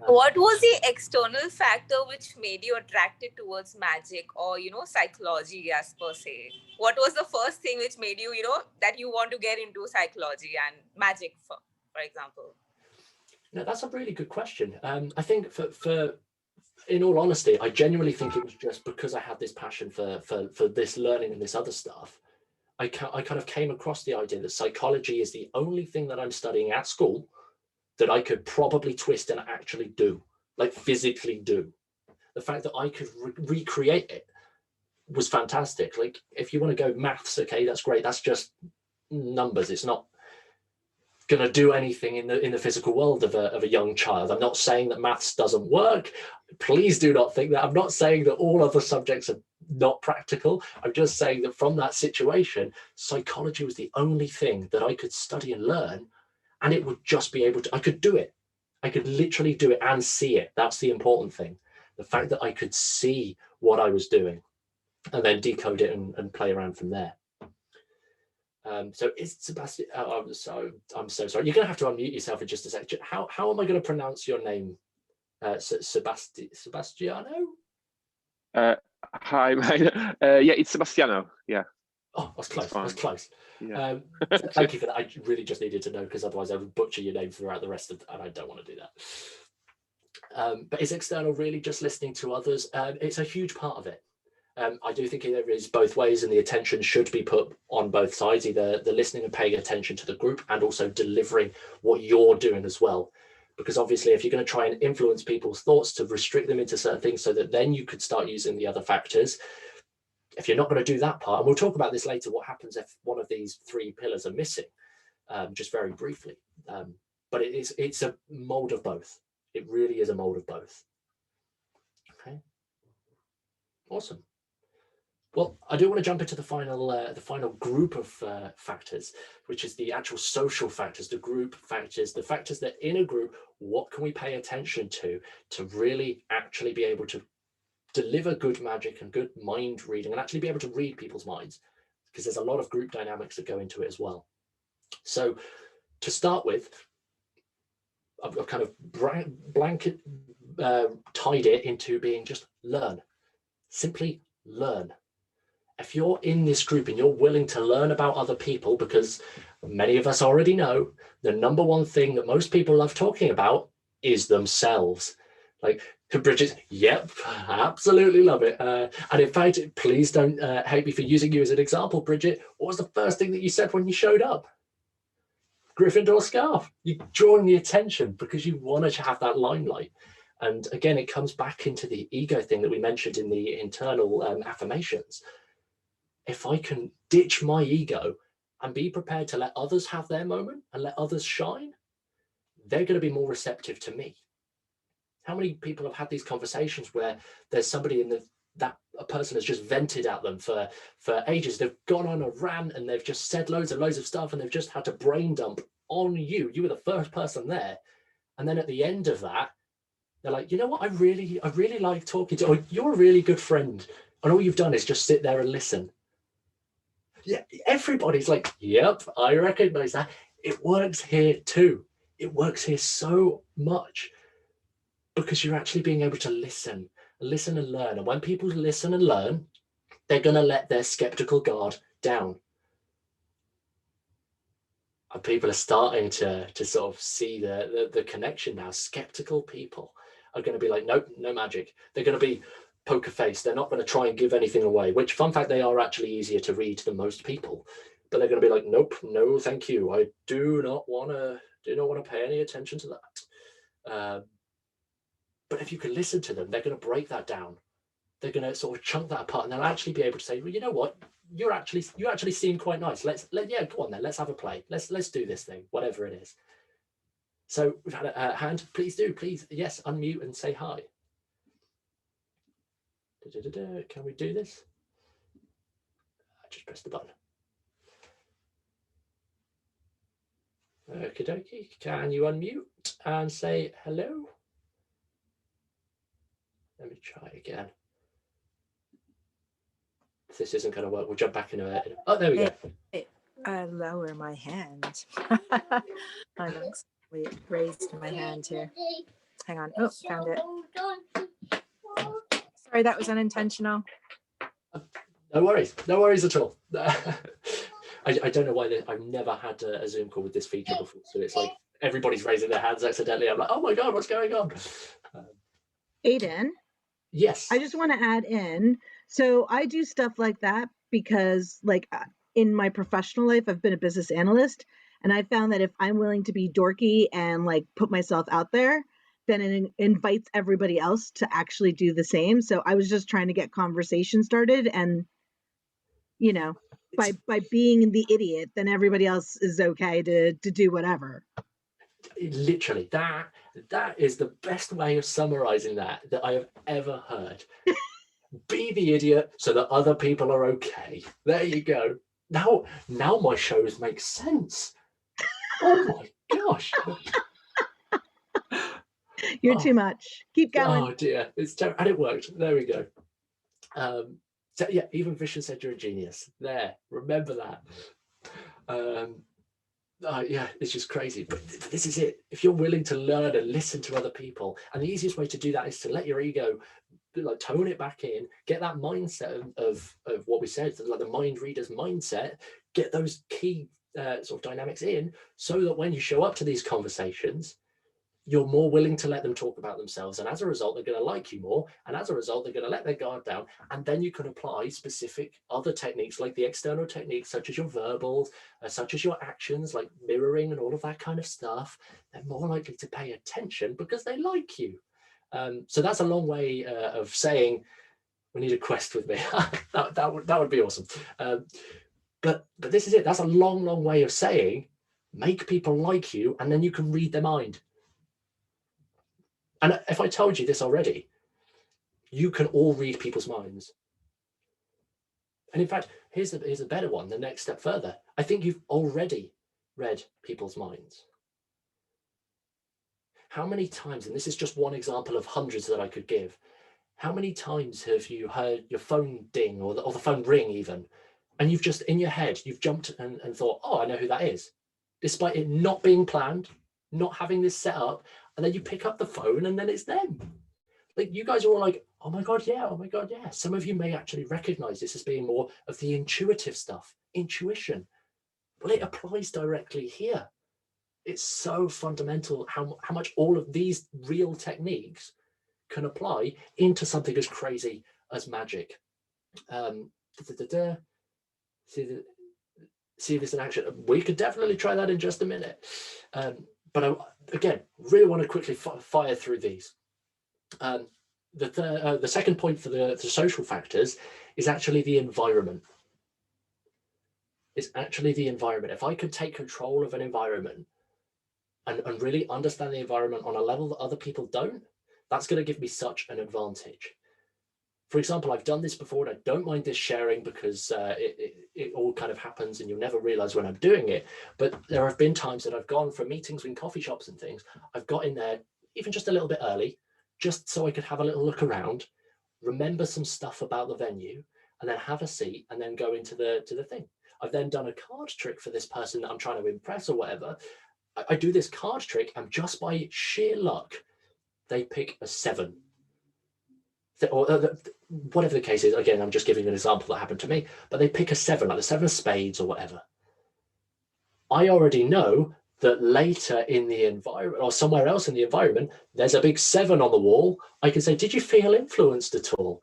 What was the external factor which made you attracted towards magic or, psychology as per se? What was the first thing which made you, that you want to get into psychology and magic, for example?
No, that's a really good question. I think for in all honesty, I genuinely think it was just because I had this passion for this learning and this other stuff. I kind of came across the idea that psychology is the only thing that I'm studying at school that I could probably twist and actually do, like physically do. The fact that I could recreate it was fantastic. Like, if you want to go maths, okay, that's great. That's just numbers. It's not going to do anything in the physical world of a young child. I'm not saying that maths doesn't work. Please do not think that. I'm not saying that all other subjects are not practical. I'm just saying that from that situation, psychology was the only thing that I could study and learn, and it would just be able to, I could do it. I could literally do it and see it. That's the important thing. The fact that I could see what I was doing and then decode it and play around from there. So is Sebastian, I'm so sorry. You're going to have to unmute yourself in just a second. How am I going to pronounce your name? Sebastiano?
Hi, yeah, it's Sebastiano. Yeah.
Oh, that's close. That's close.
Yeah.
Thank you for that. I really just needed to know, because otherwise I would butcher your name throughout the rest of, and I don't want to do that. But is external really just listening to others? It's a huge part of it. I do think there is both ways, and the attention should be put on both sides, either the listening and paying attention to the group and also delivering what you're doing as well. Because obviously, if you're going to try and influence people's thoughts to restrict them into certain things so that then you could start using the other factors, if you're not going to do that part, and we'll talk about this later, what happens if one of these three pillars are missing, just very briefly. But it's a mold of both. It really is a mold of both. Okay. Awesome. Well, I do want to jump into the final group of factors, which is the actual social factors, the group factors, the factors that in a group, what can we pay attention to really actually be able to deliver good magic and good mind reading and actually be able to read people's minds, because there's a lot of group dynamics that go into it as well. So to start with, I've kind of blanket tied it into being just learn, simply learn. If you're in this group and you're willing to learn about other people, because many of us already know the number one thing that most people love talking about is themselves. Like Bridget, yep, absolutely love it. And in fact, please don't hate me for using you as an example, Bridget. What was the first thing that you said when you showed up? Gryffindor scarf. You're drawing the attention because you wanted to have that limelight. And again, it comes back into the ego thing that we mentioned in the internal affirmations. If I can ditch my ego and be prepared to let others have their moment and let others shine, they're going to be more receptive to me. How many people have had these conversations where there's somebody in that a person has just vented at them for ages? They've gone on a rant and they've just said loads and loads of stuff, and they've just had to brain dump on you. You were the first person there. And then at the end of that, they're like, you know what? I really like talking to you. Or, you're a really good friend. And all you've done is just sit there and listen. Yeah, everybody's like, yep, I recognize that. It works here too. It works here so much because you're actually being able to listen and learn. And when people listen and learn, they're going to let their skeptical guard down. And people are starting to sort of see the connection now. Skeptical people are going to be like, nope, no magic. They're going to be poker face. They're not going to try and give anything away, which, fun fact, they are actually easier to read than most people. But they're going to be like, nope, no, thank you. I do not want to pay any attention to that. But if you can listen to them, they're going to break that down. they're going to sort of chunk that apart, and they'll actually be able to say, well, you know what, you actually seem quite nice. Yeah, go on then, let's have a play. Let's do this thing, whatever it is. So we've had a hand. Please, yes, unmute and say hi. Can we do this? I just pressed the button. Okie dokie. Can you unmute and say hello? Let me try again. If this isn't going to work, we'll jump back into it. Oh, there we go.
I lower my hand. I'm actually raised my hand here. Hang on. Oh, found it. Sorry, that was unintentional.
No worries at all. I don't know why I've never had a Zoom call with this feature before, so it's like everybody's raising their hands accidentally. I'm like, oh my god, what's going on?
Aiden.
Yes.
I just want to add in. So I do stuff like that because, like, in my professional life, I've been a business analyst, and I found that if I'm willing to be dorky and like put myself out there, then it invites everybody else to actually do the same. So I was just trying to get conversation started, and you know, by being the idiot, then everybody else is okay to do whatever.
Literally, that is the best way of summarizing that I have ever heard. Be the idiot so that other people are okay. There you go. Now my shows make sense. Oh my gosh.
You're too much. Keep going.
Oh dear, it's terrible. And it worked. There we go. So yeah, even Vishen said you're a genius. There, remember that. Yeah, it's just crazy. But this is it. If you're willing to learn and listen to other people, and the easiest way to do that is to let your ego, like, tone it back in, get that mindset of what we said, like the mind reader's mindset, get those key sort of dynamics in, so that when you show up to these conversations, you're more willing to let them talk about themselves, and as a result, they're going to like you more, and as a result, they're going to let their guard down, and then you can apply specific other techniques, like the external techniques, such as your verbals, such as your actions, like mirroring and all of that kind of stuff. They're more likely to pay attention because they like you. So that's a long way of saying, we need a quest with me. that would be awesome. But this is it. That's a long way of saying, make people like you, and then you can read their mind. And if I told you this already, you can all read people's minds. And in fact, here's a better one, the next step further. I think you've already read people's minds. How many times, and this is just one example of hundreds that I could give, how many times have you heard your phone ding or the phone ring even, and you've just, in your head, you've jumped and thought, oh, I know who that is, despite it not being planned, not having this set up, and then you pick up the phone and then it's them. Like, you guys are all like, oh my god, yeah. Some of you may actually recognize this as being more of the intuitive stuff, intuition. Well, it applies directly here. It's so fundamental how much all of these real techniques can apply into something as crazy as magic. See this in action. We could definitely try that in just a minute. But I, again, really want to quickly fire through these. The second point for the social factors is actually the environment. It's actually the environment. If I could take control of an environment and really understand the environment on a level that other people don't, that's going to give me such an advantage. For example, I've done this before, and I don't mind this sharing because it all kind of happens and you'll never realize when I'm doing it. But there have been times that I've gone for meetings in coffee shops and things. I've got in there even just a little bit early, just so I could have a little look around, remember some stuff about the venue, and then have a seat and then go into the thing. I've then done a card trick for this person that I'm trying to impress or whatever. I do this card trick, and just by sheer luck, they pick a 7. Or whatever the case is. Again, I'm just giving an example that happened to me, but they pick a 7, like the 7 of spades or whatever. I already know that later in the environment or somewhere else in the environment, there's a big 7 on the wall. I can say, did you feel influenced at all?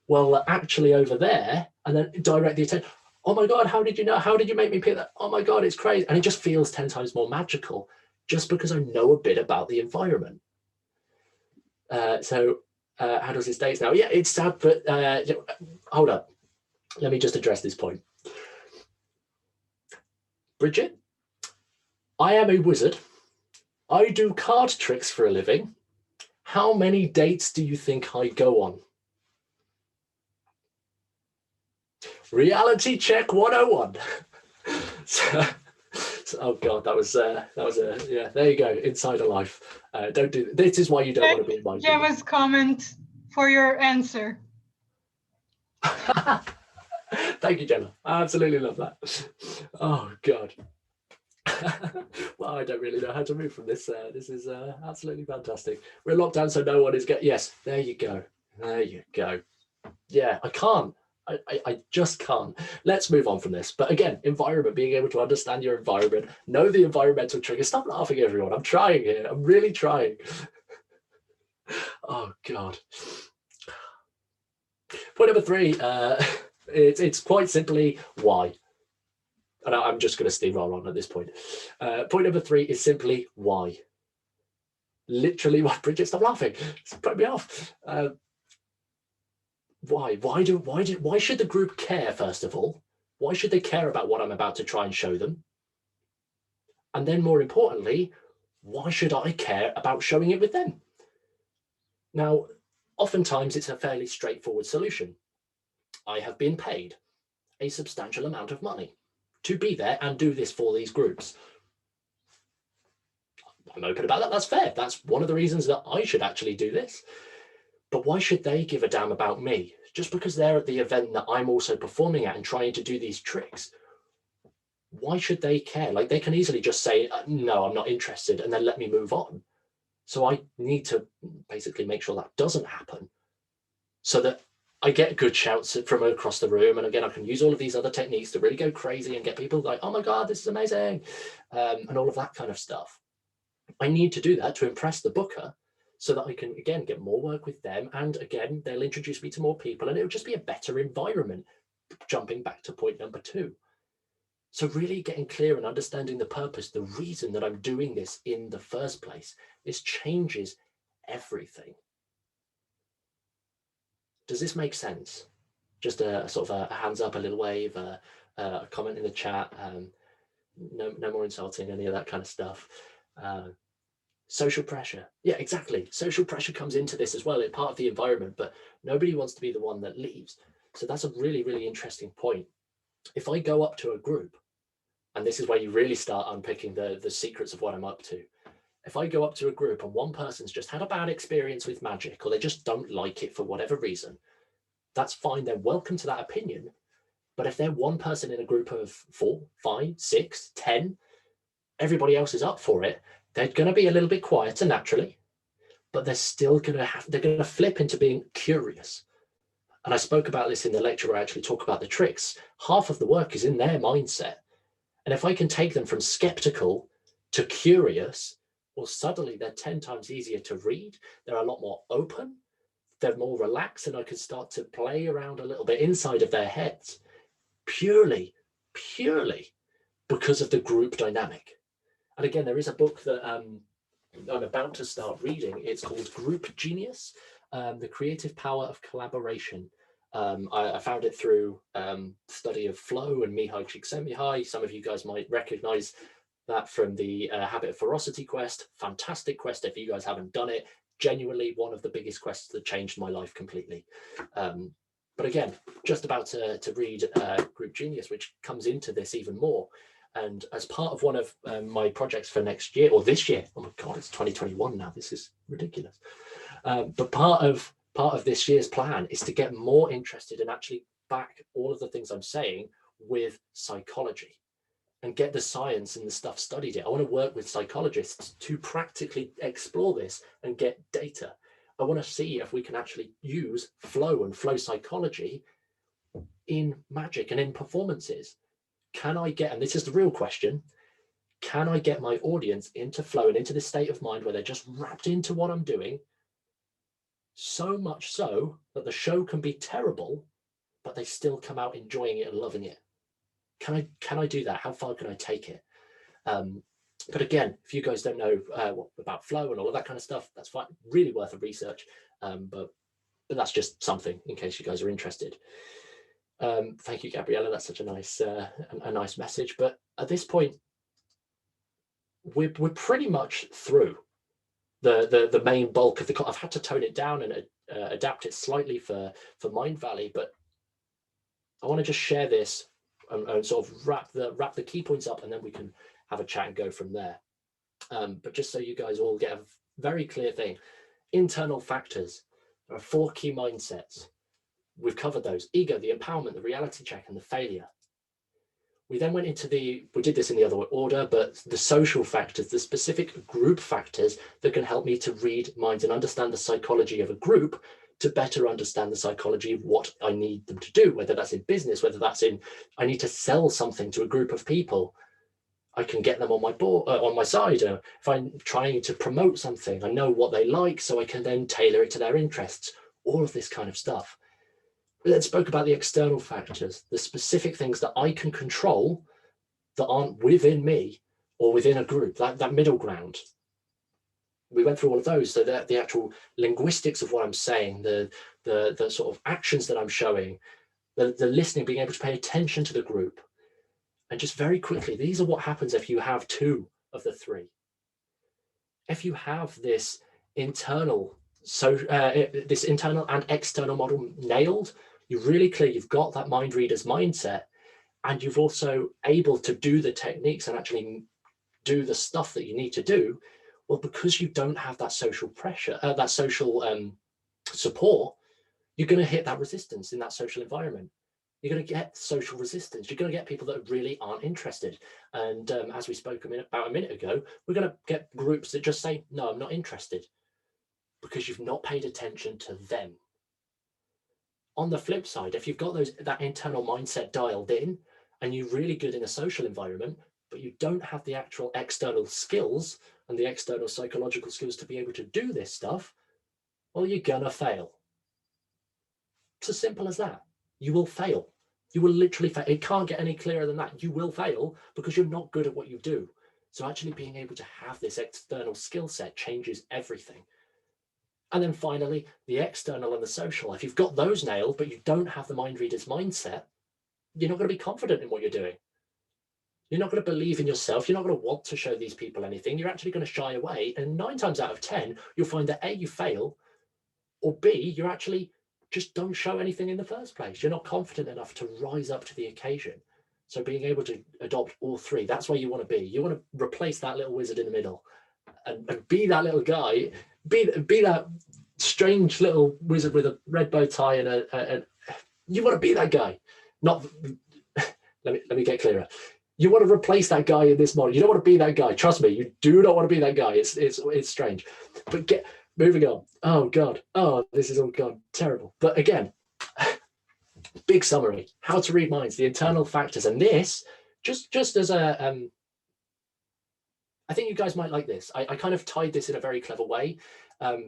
Well, actually over there, and then direct the attention. Oh my God, how did you know? How did you make me pick that? Oh my God, it's crazy. And it just feels 10 times more magical just because I know a bit about the environment. So handles his dates now. Yeah, it's sad, but hold up. Let me just address this point. Bridget, I am a wizard. I do card tricks for a living. How many dates do you think I go on? Reality check 101. Oh God, that was yeah. There you go, insider life. Don't do this. Is why you don't want to be in my.
Gemma's comment for your answer.
Thank you, Gemma. I absolutely love that. Oh God. Well, I don't really know how to move from this. This is absolutely fantastic. We're in lockdown, so no one is getting. Yes, there you go. There you go. Yeah, I can't. I just can't. Let's move on from this. But again, environment, being able to understand your environment, know the environmental triggers. Stop laughing, everyone. I'm trying here. I'm really trying. Oh God. Point number 3. It's quite simply why. And I'm just going to steamroll on at this point. Point number 3 is simply why. Literally, why? Bridget, stop laughing. It's putting me off. Why? Why should the group care, first of all? Why should they care about what I'm about to try and show them? And then more importantly, why should I care about showing it with them? Now, oftentimes it's a fairly straightforward solution. I have been paid a substantial amount of money to be there and do this for these groups. I'm open about that. That's fair. That's one of the reasons that I should actually do this. But why should they give a damn about me? Just because they're at the event that I'm also performing at and trying to do these tricks. Why should they care? Like, they can easily just say, no, I'm not interested, and then let me move on. So I need to basically make sure that doesn't happen so that I get good shouts from across the room. And again, I can use all of these other techniques to really go crazy and get people like, oh my God, this is amazing. And all of that kind of stuff. I need to do that to impress the booker, so that I can, again, get more work with them. And again, they'll introduce me to more people and it'll just be a better environment, jumping back to point number 2. So really getting clear and understanding the purpose, the reason that I'm doing this in the first place, this changes everything. Does this make sense? Just a sort of a hands up, a little wave, a comment in the chat. No more insulting, any of that kind of stuff. Social pressure. Yeah, exactly. Social pressure comes into this as well. It's part of the environment, but nobody wants to be the one that leaves. So that's a really, really interesting point. If I go up to a group, and this is where you really start unpicking the secrets of what I'm up to. If I go up to a group and one person's just had a bad experience with magic, or they just don't like it for whatever reason, that's fine. They're welcome to that opinion. But if they're one person in a group of 4, 5, 6, 10, everybody else is up for it, they're going to be a little bit quieter naturally, but they're still going to flip into being curious. And I spoke about this in the lecture where I actually talk about the tricks. Half of the work is in their mindset. And if I can take them from skeptical to curious, well, suddenly they're 10 times easier to read. They're a lot more open. They're more relaxed, and I can start to play around a little bit inside of their heads purely because of the group dynamic. And again, there is a book that I'm about to start reading. It's called Group Genius, The Creative Power of Collaboration. I found it through study of flow and Mihai Csikszentmihalyi. Some of you guys might recognize that from the Habit of Ferocity quest. Fantastic quest if you guys haven't done it. Genuinely one of the biggest quests that changed my life completely. But again, just about to read Group Genius, which comes into this even more. And as part of one of my projects for next year, or this year, oh my God, it's 2021 now, this is ridiculous. But part of this year's plan is to get more interested and actually back all of the things I'm saying with psychology and get the science and the stuff studied it. I want to work with psychologists to practically explore this and get data. I want to see if we can actually use flow and flow psychology in magic and in performances. Can I get, and this is the real question, can I get my audience into flow and into this state of mind where they're just wrapped into what I'm doing, so much so that the show can be terrible, but they still come out enjoying it and loving it? Can I do that? How far can I take it? But again, if you guys don't know about flow and all of that kind of stuff, that's fine. Really worth a research. But but that's just something in case you guys are interested. Thank you, Gabriella. That's such a nice message. But at this point, we're pretty much through the main bulk of the. I've had to tone it down and adapt it slightly for Mindvalley, but I want to just share this and sort of wrap the key points up, and then we can have a chat and go from there. But just so you guys all get a very clear thing, internal factors. There are 4 key mindsets. We've covered those: ego, the empowerment, the reality check, and the failure. We then went into we did this in the other order, but the social factors, the specific group factors that can help me to read minds and understand the psychology of a group to better understand the psychology of what I need them to do, whether that's in business, whether that's in, I need to sell something to a group of people. I can get them on my board, on my side. If I'm trying to promote something, I know what they like, so I can then tailor it to their interests, all of this kind of stuff. We then spoke about the external factors, the specific things that I can control that aren't within me or within a group, that middle ground. We went through all of those, so that the actual linguistics of what I'm saying, the sort of actions that I'm showing, the listening, being able to pay attention to the group. And just very quickly, these are what happens if you have 2 of the 3. If you have this internal and external model nailed, you're really clear, you've got that mind reader's mindset, and you've also able to do the techniques and actually do the stuff that you need to do. Well, because you don't have that social pressure, that social support, you're going to hit that resistance in that social environment. You're going to get social resistance. You're going to get people that really aren't interested. And as we spoke about a minute ago, we're going to get groups that just say, no, I'm not interested, because you've not paid attention to them. On the flip side, if you've got that internal mindset dialed in and you're really good in a social environment, but you don't have the actual external skills and the external psychological skills to be able to do this stuff, well, you're gonna fail. It's as simple as that. You will fail. You will literally fail. It can't get any clearer than that. You will fail because you're not good at what you do. So actually being able to have this external skill set changes everything. And then finally, the external and the social. If you've got those nailed, but you don't have the mind reader's mindset, you're not going to be confident in what you're doing. You're not going to believe in yourself. You're not going to want to show these people anything. You're actually going to shy away. And 9 times out of 10, you'll find that A, you fail, or B, you actually just don't show anything in the first place. You're not confident enough to rise up to the occasion. So being able to adopt all 3, that's where you want to be. You want to replace that little wizard in the middle and be that little guy, be that strange little wizard with a red bow tie and you want to be that guy. Not let me get clearer. You want to replace that guy in this model. You don't want to be that guy. Trust me, you do not want to be that guy. It's strange. But moving on. Oh God. Oh, this is all gone terrible. But again, big summary: how to read minds, the internal factors, and this just as a I think you guys might like this. I kind of tied this in a very clever way,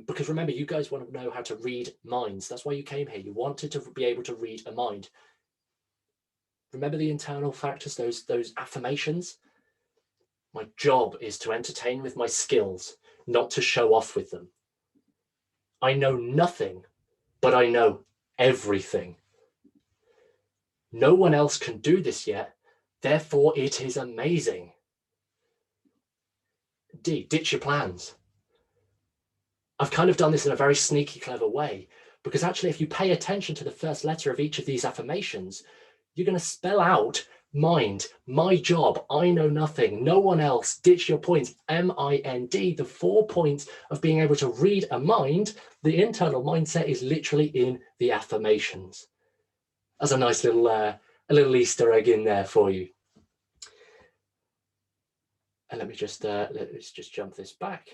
because remember, you guys want to know how to read minds. That's why you came here. You wanted to be able to read a mind. Remember the internal factors, those affirmations? My job is to entertain with my skills, not to show off with them. I know nothing, but I know everything. No one else can do this yet, therefore it is amazing. D, ditch your plans. I've kind of done this in a very sneaky, clever way, because actually if you pay attention to the first letter of each of these affirmations, you're going to spell out mind, my job, I know nothing, no one else, ditch your points, M-I-N-D, the 4 points of being able to read a mind. The internal mindset is literally in the affirmations. That's a nice little, a little Easter egg in there for you. And let's just jump this back.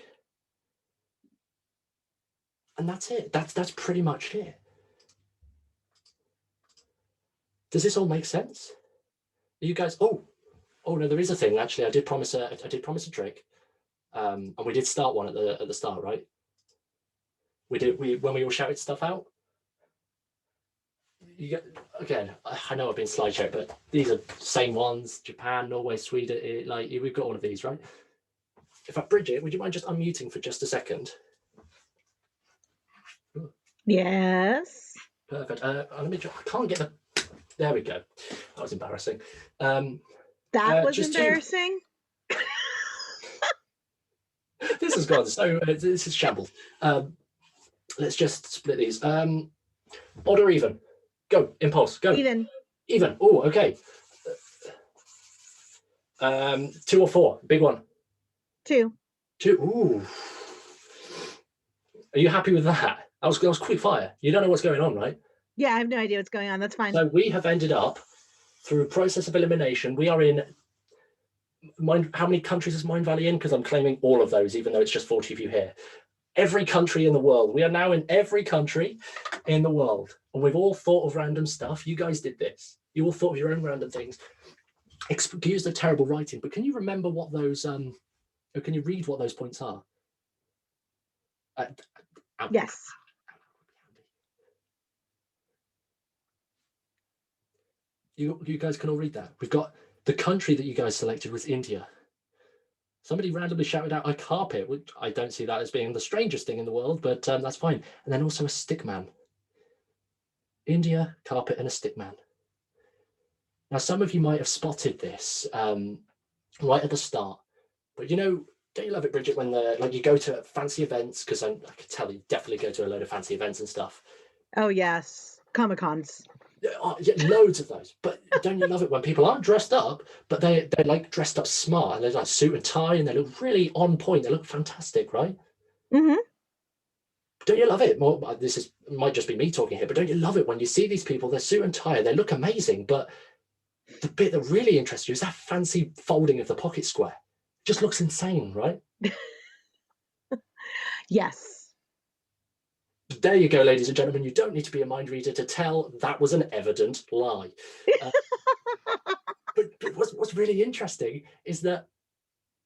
And that's it. That's pretty much it. Does this all make sense? Are you guys? Oh no, there is a thing. Actually, I did promise a trick, and we did start one at the start, right? When we all shouted stuff out. Again, I know I've been slideshow, but these are same ones: Japan, Norway, Sweden. We've got all of these, right? If I Bridget, would you mind just unmuting for just a second?
Yes.
Perfect. Let me. I can't get the. There we go. That was embarrassing.
That was
just
embarrassing.
This has gone so. This is shambles. Let's just split these. Odd or even? Go. Impulse. Go.
Even.
Even. Oh, okay. 2 or 4? Big one.
2.
2. Ooh. Are you happy with that? That was quick fire. You don't know what's going on, right?
Yeah, I have no idea what's going on. That's fine.
So we have ended up through a process of elimination. We are in how many countries is Mindvalley in? Because I'm claiming all of those, even though it's just 40 of you here. Every country in the world. We are now in every country in the world. And we've all thought of random stuff. You guys did this. You all thought of your own random things. Excuse the terrible writing, but can you remember what those, or can you read what those points are?
Yes.
You guys can all read that. We've got the country that you guys selected was India. Somebody randomly shouted out a carpet, which I don't see that as being the strangest thing in the world, but that's fine. And then also a stick man. India, carpet, and a stick man. Now, some of you might have spotted this right at the start, but you know, don't you love it, Bridget, when you go to fancy events? Because I can tell you definitely go to a load of fancy events and stuff.
Oh yes, Comic-Cons.
Yeah, loads of those. But don't you love it when people aren't dressed up, but they're like dressed up smart, and they're like suit and tie, and they look really on point. They look fantastic, right?
Mm-hmm.
Don't you love it? Well, might just be me talking here, but don't you love it when you see these people? They're suit and tie, they look amazing, but the bit that really interests you is that fancy folding of the pocket square. It just looks insane, right?
Yes.
There you go, ladies and gentlemen. You don't need to be a mind reader to tell that was an evident lie. But what's really interesting is that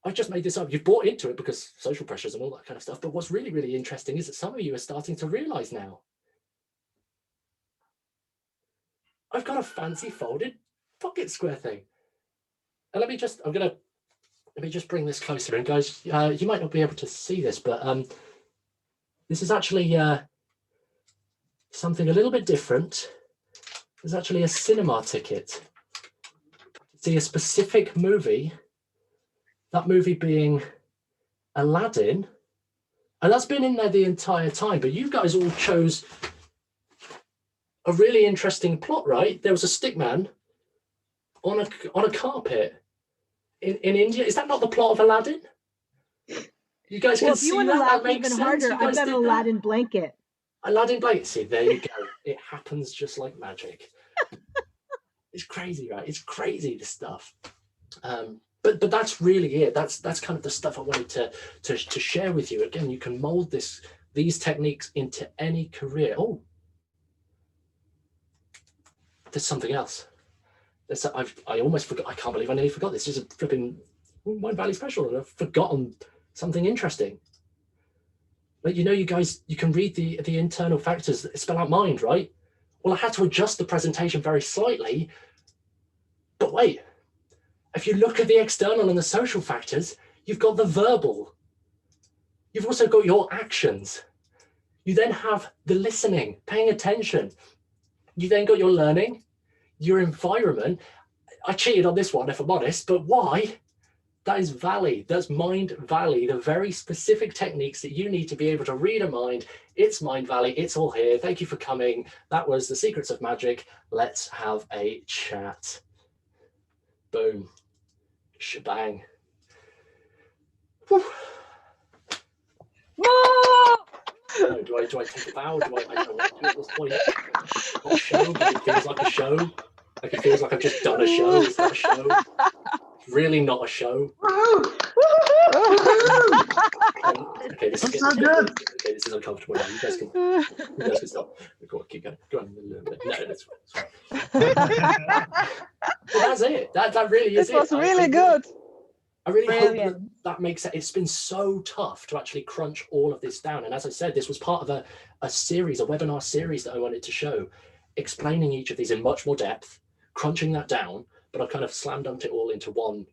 I just made this up. You've bought into it because social pressures and all that kind of stuff. But what's really, really interesting is that some of you are starting to realize now. I've got a fancy folded pocket square thing. And let me just bring this closer. And guys, you might not be able to see this, but this is actually something a little bit different. There's actually a cinema ticket to see a specific movie, that movie being Aladdin. And that's been in there the entire time, but you guys all chose a really interesting plot, right? There was a stickman on a carpet in India. Is that not the plot of Aladdin? You guys can see that? That makes
even
sense.
harder. I've got an Aladdin blanket.
Aladdin blanket. See, there you go. It happens just like magic. It's crazy, right? It's crazy, this stuff. But that's really it. That's kind of the stuff I wanted to share with you. Again, you can mold these techniques into any career. Oh, there's something else. I almost forgot. I can't believe I nearly forgot this. This is a flipping Mindvalley special, and I've forgotten something interesting. But you know, you guys, you can read the internal factors that spell out mind, right? Well, I had to adjust the presentation very slightly. But wait, if you look at the external and the social factors, you've got the verbal. You've also got your actions. You then have the listening, paying attention. You then got your learning, your environment. I cheated on this one, if I'm honest, but why? That is Valley. That's Mindvalley, the very specific techniques that you need to be able to read a mind. It's Mindvalley. It's all here. Thank you for coming. That was The Secrets of Magic. Let's have a chat. Boom. Shebang. Whew. No, do I take a bow? I don't know what to do at this point. Not a show, but it feels like a show. Like it feels like I've just done a show. Is that a show? Really not a show. Okay, this is so good. Okay, this is uncomfortable now. You guys can stop. Go on, keep going. Go on. No, that's fine. Well, that's it. That really is it.
This was really good.
I really hope that makes sense. It's been so tough to actually crunch all of this down. And as I said, this was part of a series, a webinar series that I wanted to show, explaining each of these in much more depth, crunching that down, but I kind of slam dunked it all into one,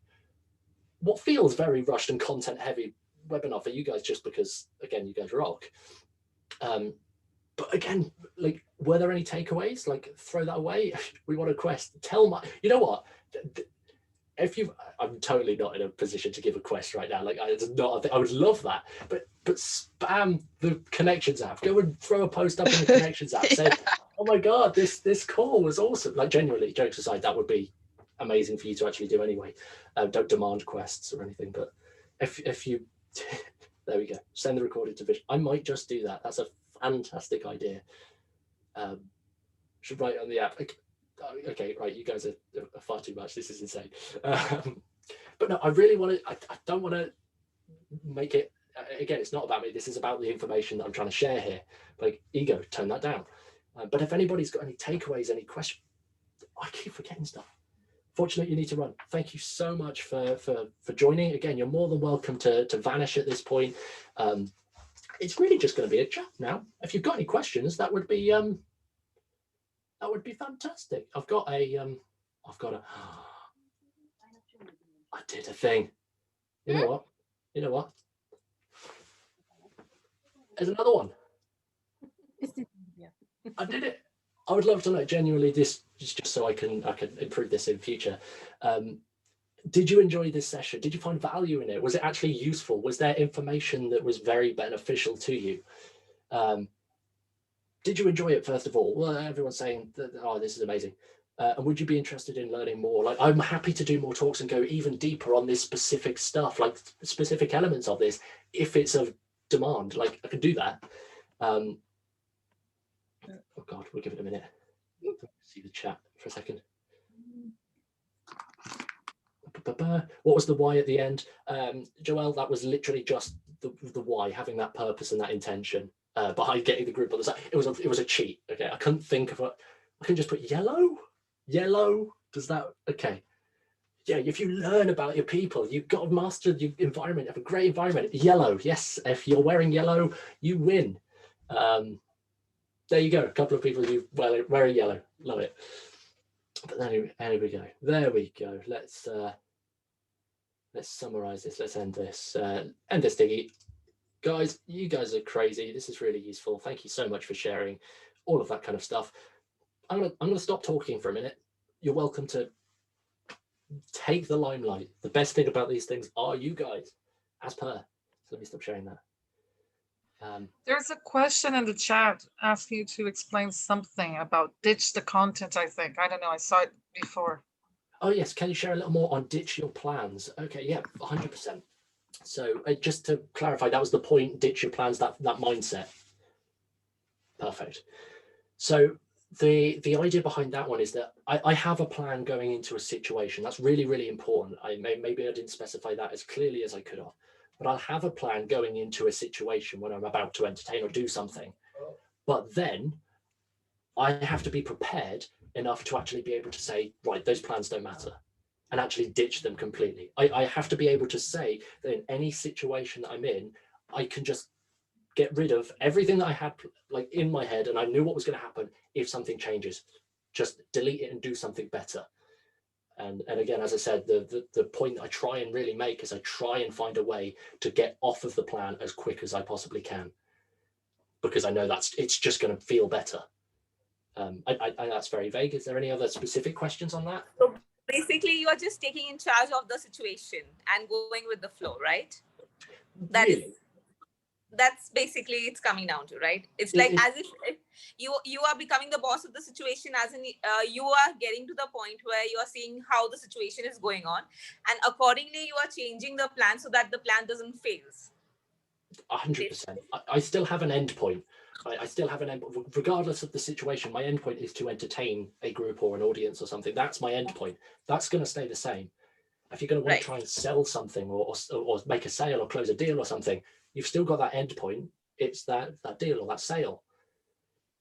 what feels very rushed and content heavy webinar for you guys, just because, again, you guys rock. but again, like, were there any takeaways? Like, throw that away. We want a quest. Tell my, you know what? If you, I'm totally not in a position to give a quest right now. Like, it's not. I would love that, but spam the connections app. Go and throw a post up in the connections app. Say, oh my god, this call was awesome. Like, genuinely, jokes aside, that would be amazing for you to actually do anyway. Don't demand quests or anything, but if you, there we go. Send the recorded to Vision. I might just do that. That's a fantastic idea. Should write it on the app. Okay, right, you guys are far too much. This is insane. But no, I really want to, I don't want to make it, again, it's not about me. This is about the information that I'm trying to share here. Like, ego, tone that down. But if anybody's got any takeaways, any questions, I keep forgetting stuff. Fortunately, you need to run. Thank you so much for joining. Again, you're more than welcome to vanish at this point. It's really just going to be a chat now. If you've got any questions, that would be fantastic. I did a thing. You know what? There's another one. I did it. I would love to know, genuinely, this just so I can improve this in future. Did you enjoy this session? Did you find value in it? Was it actually useful? Was there information that was very beneficial to you? Did you enjoy it, first of all? Well, everyone's saying that, oh, this is amazing. And would you be interested in learning more? Like, I'm happy to do more talks and go even deeper on this specific stuff, like specific elements of this, if it's of demand. Like, I can do that. Oh God, we'll give it a minute. See the chat for a second. What was the why at the end? Joelle, that was literally just the why, having that purpose and that intention behind getting the group on the side. It was a cheat. Okay, I couldn't think of it. I can just put yellow. Does that, okay? Yeah, if you learn about your people, you've got to master your environment, have a great environment. Yellow, yes. If you're wearing yellow, you win. There you go. A couple of people who wearing yellow. Love it. But then there we go. There we go. Let's summarize this. Let's end this. End this, Diggy. Guys, you guys are crazy. This is really useful. Thank you so much for sharing all of that kind of stuff. I'm gonna stop talking for a minute. You're welcome to take the limelight. The best thing about these things are you guys, as per. So let me stop sharing that.
There's a question in the chat asking you to explain something about ditch the content, I think. I don't know, I saw it before.
Oh yes, can you share a little more on ditch your plans? Okay, yeah, 100%. So just to clarify, that was the point, ditch your plans, that mindset. Perfect. So the idea behind that one is that I have a plan going into a situation. That's really, really important. Maybe I didn't specify that as clearly as I could have. But I'll have a plan going into a situation when I'm about to entertain or do something. But then I have to be prepared enough to actually be able to say, right, those plans don't matter, and actually ditch them completely. I have to be able to say that in any situation that I'm in, I can just get rid of everything that I had like in my head and I knew what was going to happen if something changes. Just delete it and do something better. And again, as I said, the point that I try and really make is I try and find a way to get off of the plan as quick as I possibly can, because I know it's just going to feel better. That's very vague. Is there any other specific questions on that?
So basically, you are just taking in charge of the situation and going with the flow, right? That's basically it's coming down to, right? It's like as if you are becoming the boss of the situation, as in you are getting to the point where you are seeing how the situation is going on, and accordingly you are changing the plan so that the plan doesn't fail.
100%. I still have an end point. I still have an end, regardless of the situation. My end point is to entertain a group or an audience or something. That's my end point. That's going to stay the same. If you're going to want to try and sell something or make a sale or close a deal or something, you've still got that end point. It's that deal or that sale.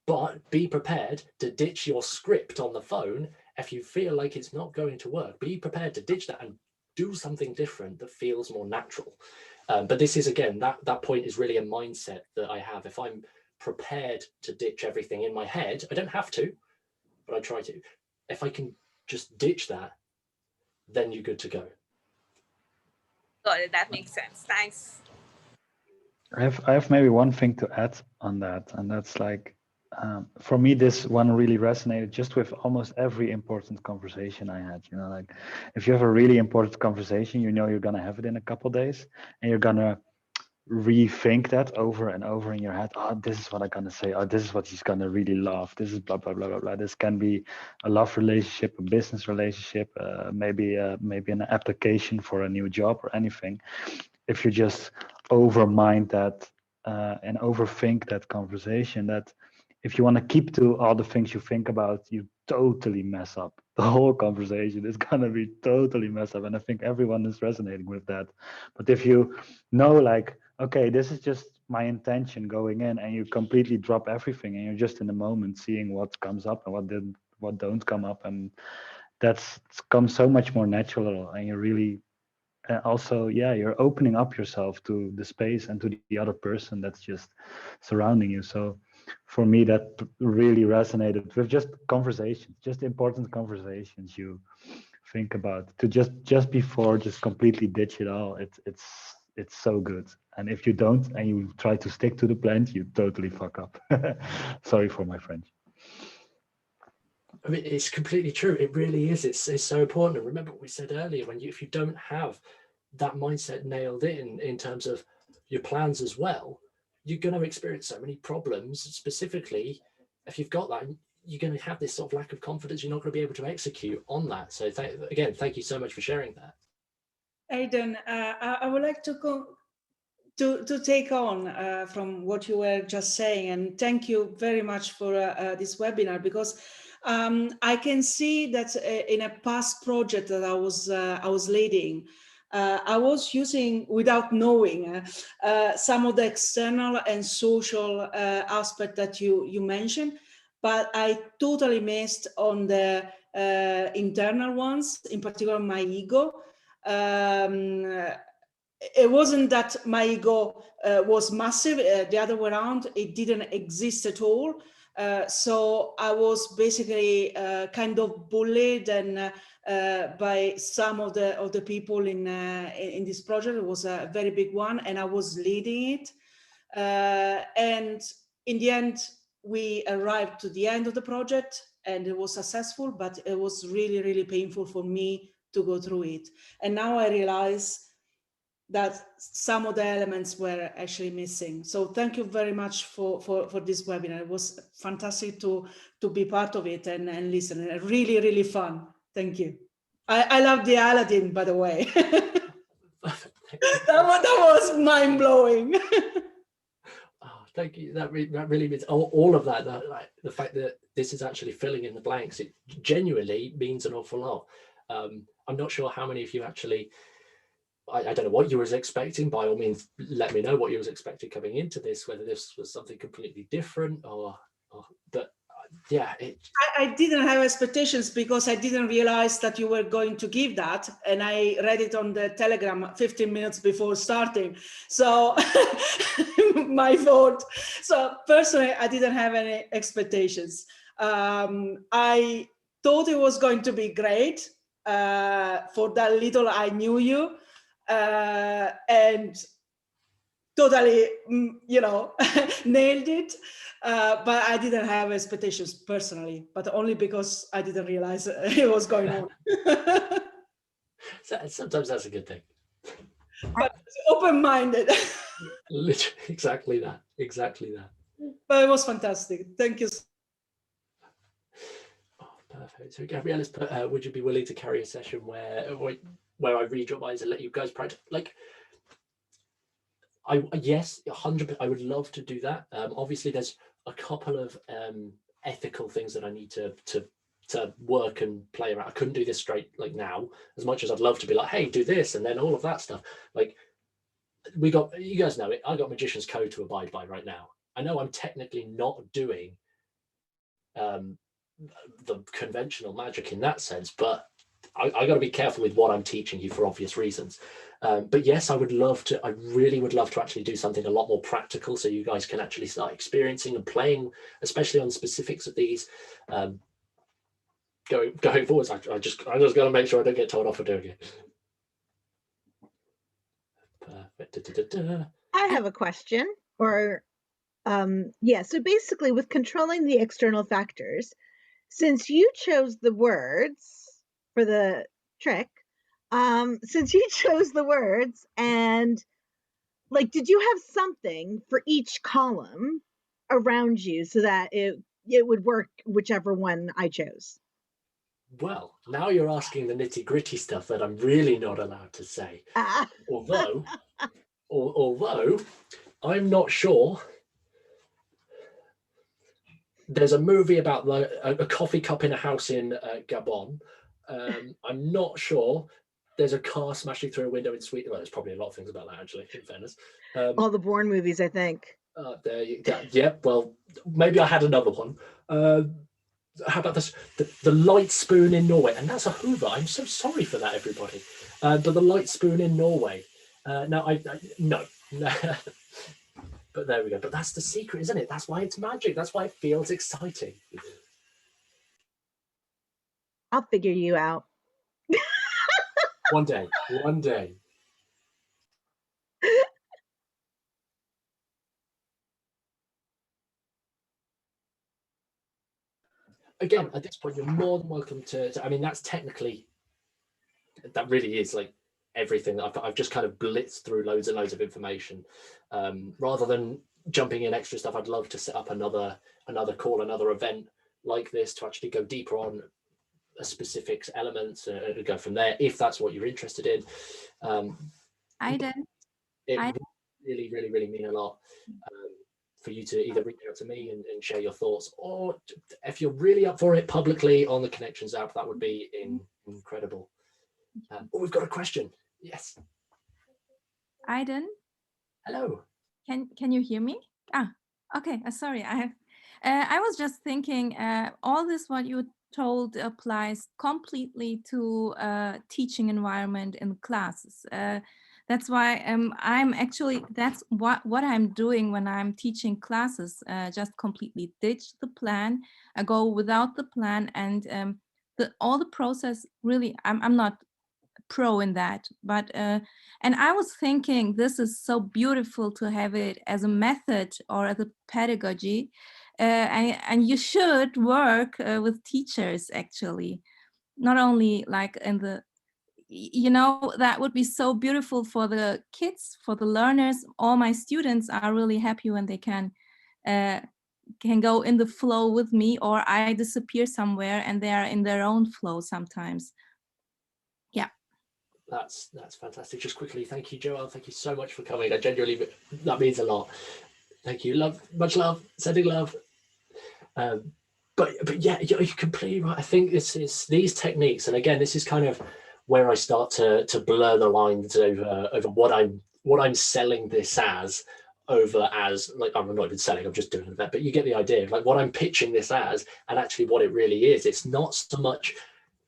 But be prepared to ditch your script on the phone if you feel like it's not going to work. Be prepared to ditch that and do something different that feels more natural. But this is, again, that point is really a mindset that I have. If I'm prepared to ditch everything in my head, I don't have to, but I try to. If I can just ditch that, then you're good to go.
Got it. That makes sense. Thanks.
I have maybe one thing to add on that, and that's like, for me, this one really resonated just with almost every important conversation I had. You know, like if you have a really important conversation, you know you're gonna have it in a couple days, and you're gonna rethink that over and over in your head. Oh, this is what I'm gonna say. Oh, this is what he's gonna really love. This is blah blah blah blah blah. This can be a love relationship, a business relationship, maybe an application for a new job or anything. If you just overmind that and overthink that conversation, that if you want to keep to all the things you think about, you totally mess up. The whole conversation is gonna be totally messed up, and I think everyone is resonating with that. But if you know, like, okay, this is just my intention going in, and you completely drop everything, and you're just in the moment, seeing what comes up and what don't come up, and that's comes so much more natural, and you really also, yeah, you're opening up yourself to the space and to the other person that's just surrounding you. So for me, that really resonated with just conversations, just important conversations you think about, to just before just completely ditch it all. It's so good. And if you don't and you try to stick to the plan, you totally fuck up. Sorry for my French.
I mean, it's completely true. It really is. It's so important. And remember what we said earlier, if you don't have that mindset nailed in terms of your plans as well, you're going to experience so many problems. Specifically, if you've got that, you're going to have this sort of lack of confidence. You're not going to be able to execute on that. So again, thank you so much for sharing that.
Aidan, I would like to take on from what you were just saying, and thank you very much for this webinar, because I can see that in a past project that I was leading, I was using, without knowing, some of the external and social aspect that you mentioned, but I totally missed on the internal ones, in particular my ego. It wasn't that my ego was massive, the other way around, it didn't exist at all. So I was basically kind of bullied and by some of the people in this project. It was a very big one, and I was leading it. And in the end, we arrived to the end of the project, and it was successful, but it was really, really painful for me to go through it. And now I realize that some of the elements were actually missing. So thank you very much for this webinar. It was fantastic to be part of it and listen. Really, really fun. Thank you. I love the Aladdin, by the way. that was mind blowing.
Oh, thank you. That really means all of that. Like, the fact that this is actually filling in the blanks, it genuinely means an awful lot. I'm not sure how many of you actually. I don't know what you was expecting. By all means, let me know what you was expecting coming into this, whether this was something completely different but yeah.
I didn't have expectations because I didn't realize that you were going to give that. And I read it on the Telegram 15 minutes before starting. So my fault. So personally, I didn't have any expectations. I thought it was going to be great for that little I knew you. And totally, nailed it. But I didn't have expectations personally, but only because I didn't realize it was going on.
Sometimes that's a good thing.
But open-minded.
Literally, exactly that.
But it was fantastic. Thank you.
Oh, perfect. So Gabrielle has put, would you be willing to carry a session where I read your minds and let you guys practice? Like, yes, 100%. I would love to do that. Obviously, there's a couple of ethical things that I need to work and play around. I couldn't do this straight like now, as much as I'd love to be like, hey, do this, and then all of that stuff. Like, you guys know it. I got Magician's Code to abide by right now. I know I'm technically not doing the conventional magic in that sense, but I got to be careful with what I'm teaching you for obvious reasons. But yes, I really would love to actually do something a lot more practical, so you guys can actually start experiencing and playing, especially on specifics of these. Going forwards, I just got to make sure I don't get told off for doing it. Perfect.
I have a question, or Yeah, so basically with controlling the external factors, since you chose the words for the trick, since you chose the words, and like, did you have something for each column around you so that it would work whichever one I chose?
Well, now you're asking the nitty-gritty stuff that I'm really not allowed to say. Although I'm not sure. There's a movie about a coffee cup in a house in Gabon. I'm not sure. There's a car smashing through a window in Sweden. Well, there's probably a lot of things about that, actually, in fairness.
All the Bourne movies, I think.
Yeah, well, maybe I had another one. How about this? The light spoon in Norway. And that's a Hoover. I'm so sorry for that, everybody. But the light spoon in Norway. No. But there we go. But that's the secret, isn't it? That's why it's magic. That's why it feels exciting.
I'll figure you out.
One day. Again, at this point, you're more than welcome to I mean, that's technically, that really is like everything. I've just kind of blitzed through loads and loads of information. Rather than jumping in extra stuff, I'd love to set up another call, another event like this to actually go deeper on a specific elements and go from there, if that's what you're interested in. It really, really, really mean a lot for you to either reach out to me and share your thoughts, or if you're really up for it publicly on the Connections app, that would be incredible. Oh, we've got a question. Yes.
Aiden.
Hello.
Can you hear me? Okay. Sorry, I was just thinking, all this what you told applies completely to teaching environment in classes. That's why I'm actually, that's what I'm doing when I'm teaching classes. Just completely ditch the plan. I go without the plan, and all the process. Really, I'm not pro in that, but and I was thinking this is so beautiful to have it as a method or as a pedagogy, and you should work with teachers, actually, not only like in the, that would be so beautiful for the kids, for the learners. All my students are really happy when they can go in the flow with me, or I disappear somewhere and they are in their own flow sometimes. Yeah.
That's fantastic. Just quickly, thank you, Joelle. Thank you so much for coming. I genuinely, that means a lot. Thank you. Much love. Sending love. But yeah, you're completely right. I think this is these techniques, and again, this is kind of where I start to blur the lines over what I'm selling this as, over as, like, I'm not even selling, I'm just doing that, but you get the idea, like what I'm pitching this as, and actually what it really is. It's not so much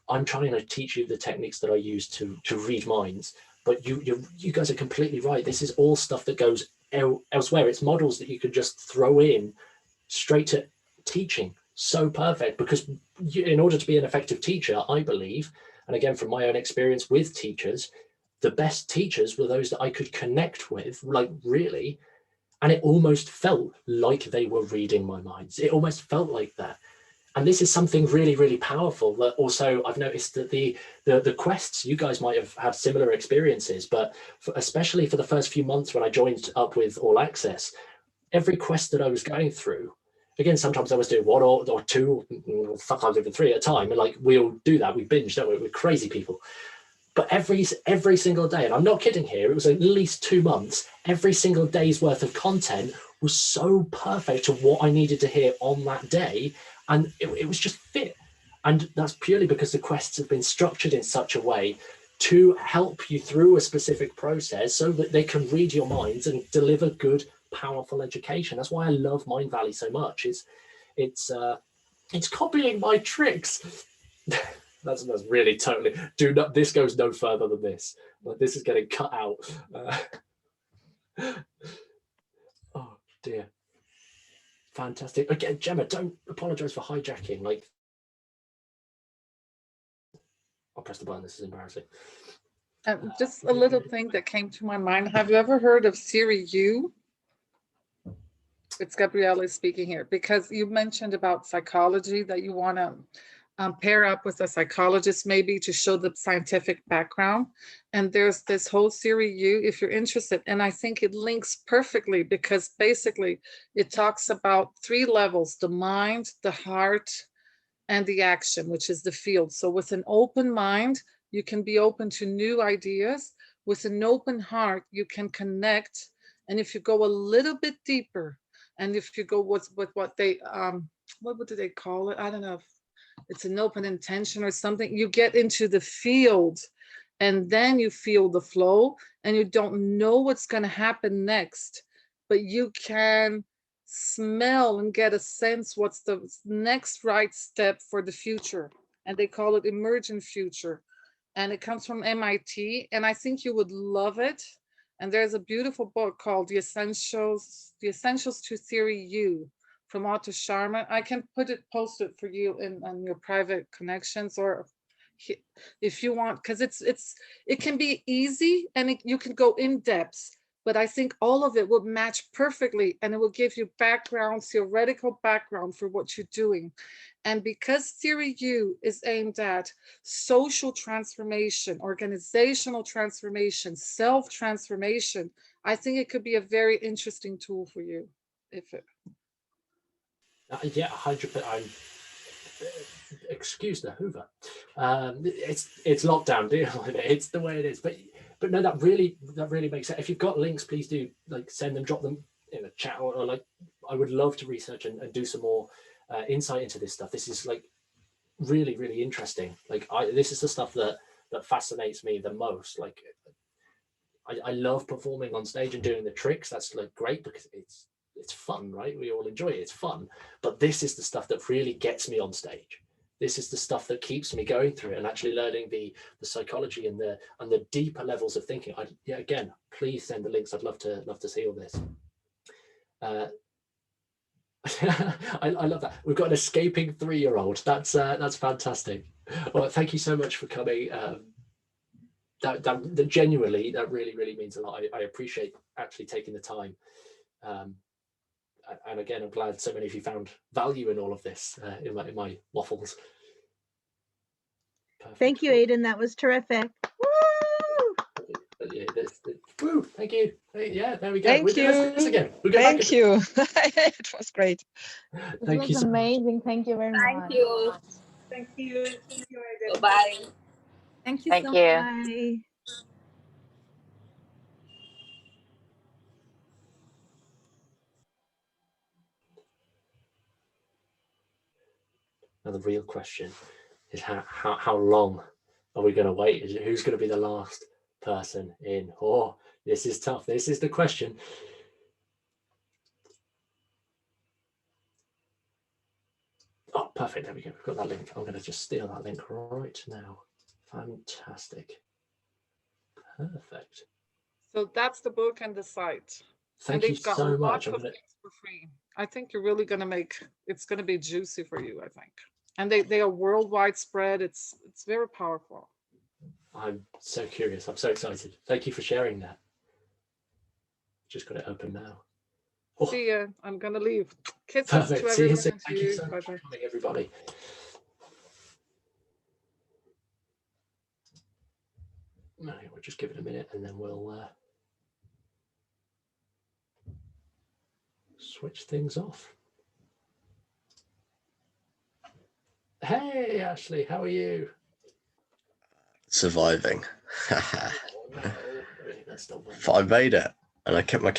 I'm trying to teach you the techniques that I use to read minds, but you guys are completely right. This is all stuff that goes elsewhere. It's models that you could just throw in straight to teaching. So perfect, because in order to be an effective teacher, I believe, and again, from my own experience with teachers, the best teachers were those that I could connect with, like really, and it almost felt like they were reading my minds. It almost felt like that. And this is something really, really powerful that also I've noticed that the quests, you guys might have had similar experiences, but especially for the first few months when I joined up with All Access, every quest that I was going through, again, sometimes I was doing one or two, sometimes even three at a time. And like, we'll do that. We binge, don't we? We're crazy people. But every single day, and I'm not kidding here, it was at least 2 months, every single day's worth of content was so perfect to what I needed to hear on that day. And it was just fit. And that's purely because the quests have been structured in such a way to help you through a specific process so that they can read your minds and deliver good, powerful education. That's why I love Mindvalley so much. It's copying my tricks. that's really totally, this goes no further than this. Like, this is getting cut out. Oh dear. Fantastic. Again, Gemma, don't apologize for hijacking. Like, I'll press the button. This is embarrassing.
Just a little thing that came to my mind. Have you ever heard of Siri U? It's Gabriele speaking here, because you mentioned about psychology that you want to pair up with a psychologist maybe to show the scientific background. And there's this whole Theory U, if you're interested, and I think it links perfectly because basically it talks about 3 levels: the mind, the heart, and the action, which is the field. So with an open mind, you can be open to new ideas. With an open heart, you can connect. And if you go a little bit deeper, and if you go with what they, what do they call it? I don't know if it's an open intention or something, you get into the field and then you feel the flow and you don't know what's going to happen next, but you can smell and get a sense what's the next right step for the future. And they call it emergent future. And it comes from MIT, and I think you would love it. And there's a beautiful book called The Essentials to Theory U from Otto Scharmer. I can post it for you on your private connections, or if you want, because it can be easy and you can go in depth. But I think all of it will match perfectly, and it will give you theoretical background for what you're doing. And because Theory U is aimed at social transformation, organizational transformation, self-transformation, I think it could be a very interesting tool for you.
Yeah, 100%. Excuse the Hoover. It's lockdown, deal with it. It's the way it is. But no, that really makes sense. If you've got links, please do send them, drop them in a chat, or I would love to research and do some more insight into this stuff. This is really, really interesting. This is the stuff that fascinates me the most. I love performing on stage and doing the tricks. That's great because it's fun, right? We all enjoy it. It's fun. But this is the stuff that really gets me on stage. This is the stuff that keeps me going through it and actually learning the psychology and the deeper levels of thinking. Again, please send the links. I'd love to see all this. I love that. We've got an escaping 3-year-old. That's fantastic. Well, thank you so much for coming. That genuinely, that really means a lot. I appreciate actually taking the time. And again, I'm glad so many of you found value in all of this, in my waffles. Perfect.
Thank you, Aidan. That was terrific.
Yeah, woo, thank you. Yeah, there we go.
Thank you.
Let's do this again.
Thank you. It was great.
Thank you so
amazing. Thank you very much.
Thank you.
Thank you. Thank you, Aidan.
Bye.
Thank you
Thank
so
you.
much.
Bye.
Now the real question is how long are we going to wait? Who's going to be the last person in? Oh, this is tough. This is the question. Oh, perfect. There we go. We've got that link. I'm going to just steal that link right now. Fantastic. Perfect.
So that's the book and the site.
Thank
and
you
they've got
so
lots
much.
of things for free. I think you're really going to it's going to be juicy for you, I think. And they are worldwide spread. It's very powerful.
I'm so curious. I'm so excited. Thank you for sharing that. Just got it open now. Oh.
See ya. I'm going to leave. Kisses
Perfect.
to
See you
everyone.
soon.
And
Thank
to
you
you.
so much for coming, everybody. No, we'll just give it a minute and then we'll switch things off. Hey, Ashley, how are you?
Surviving.
Oh, no. That's not
But I made it, and I kept my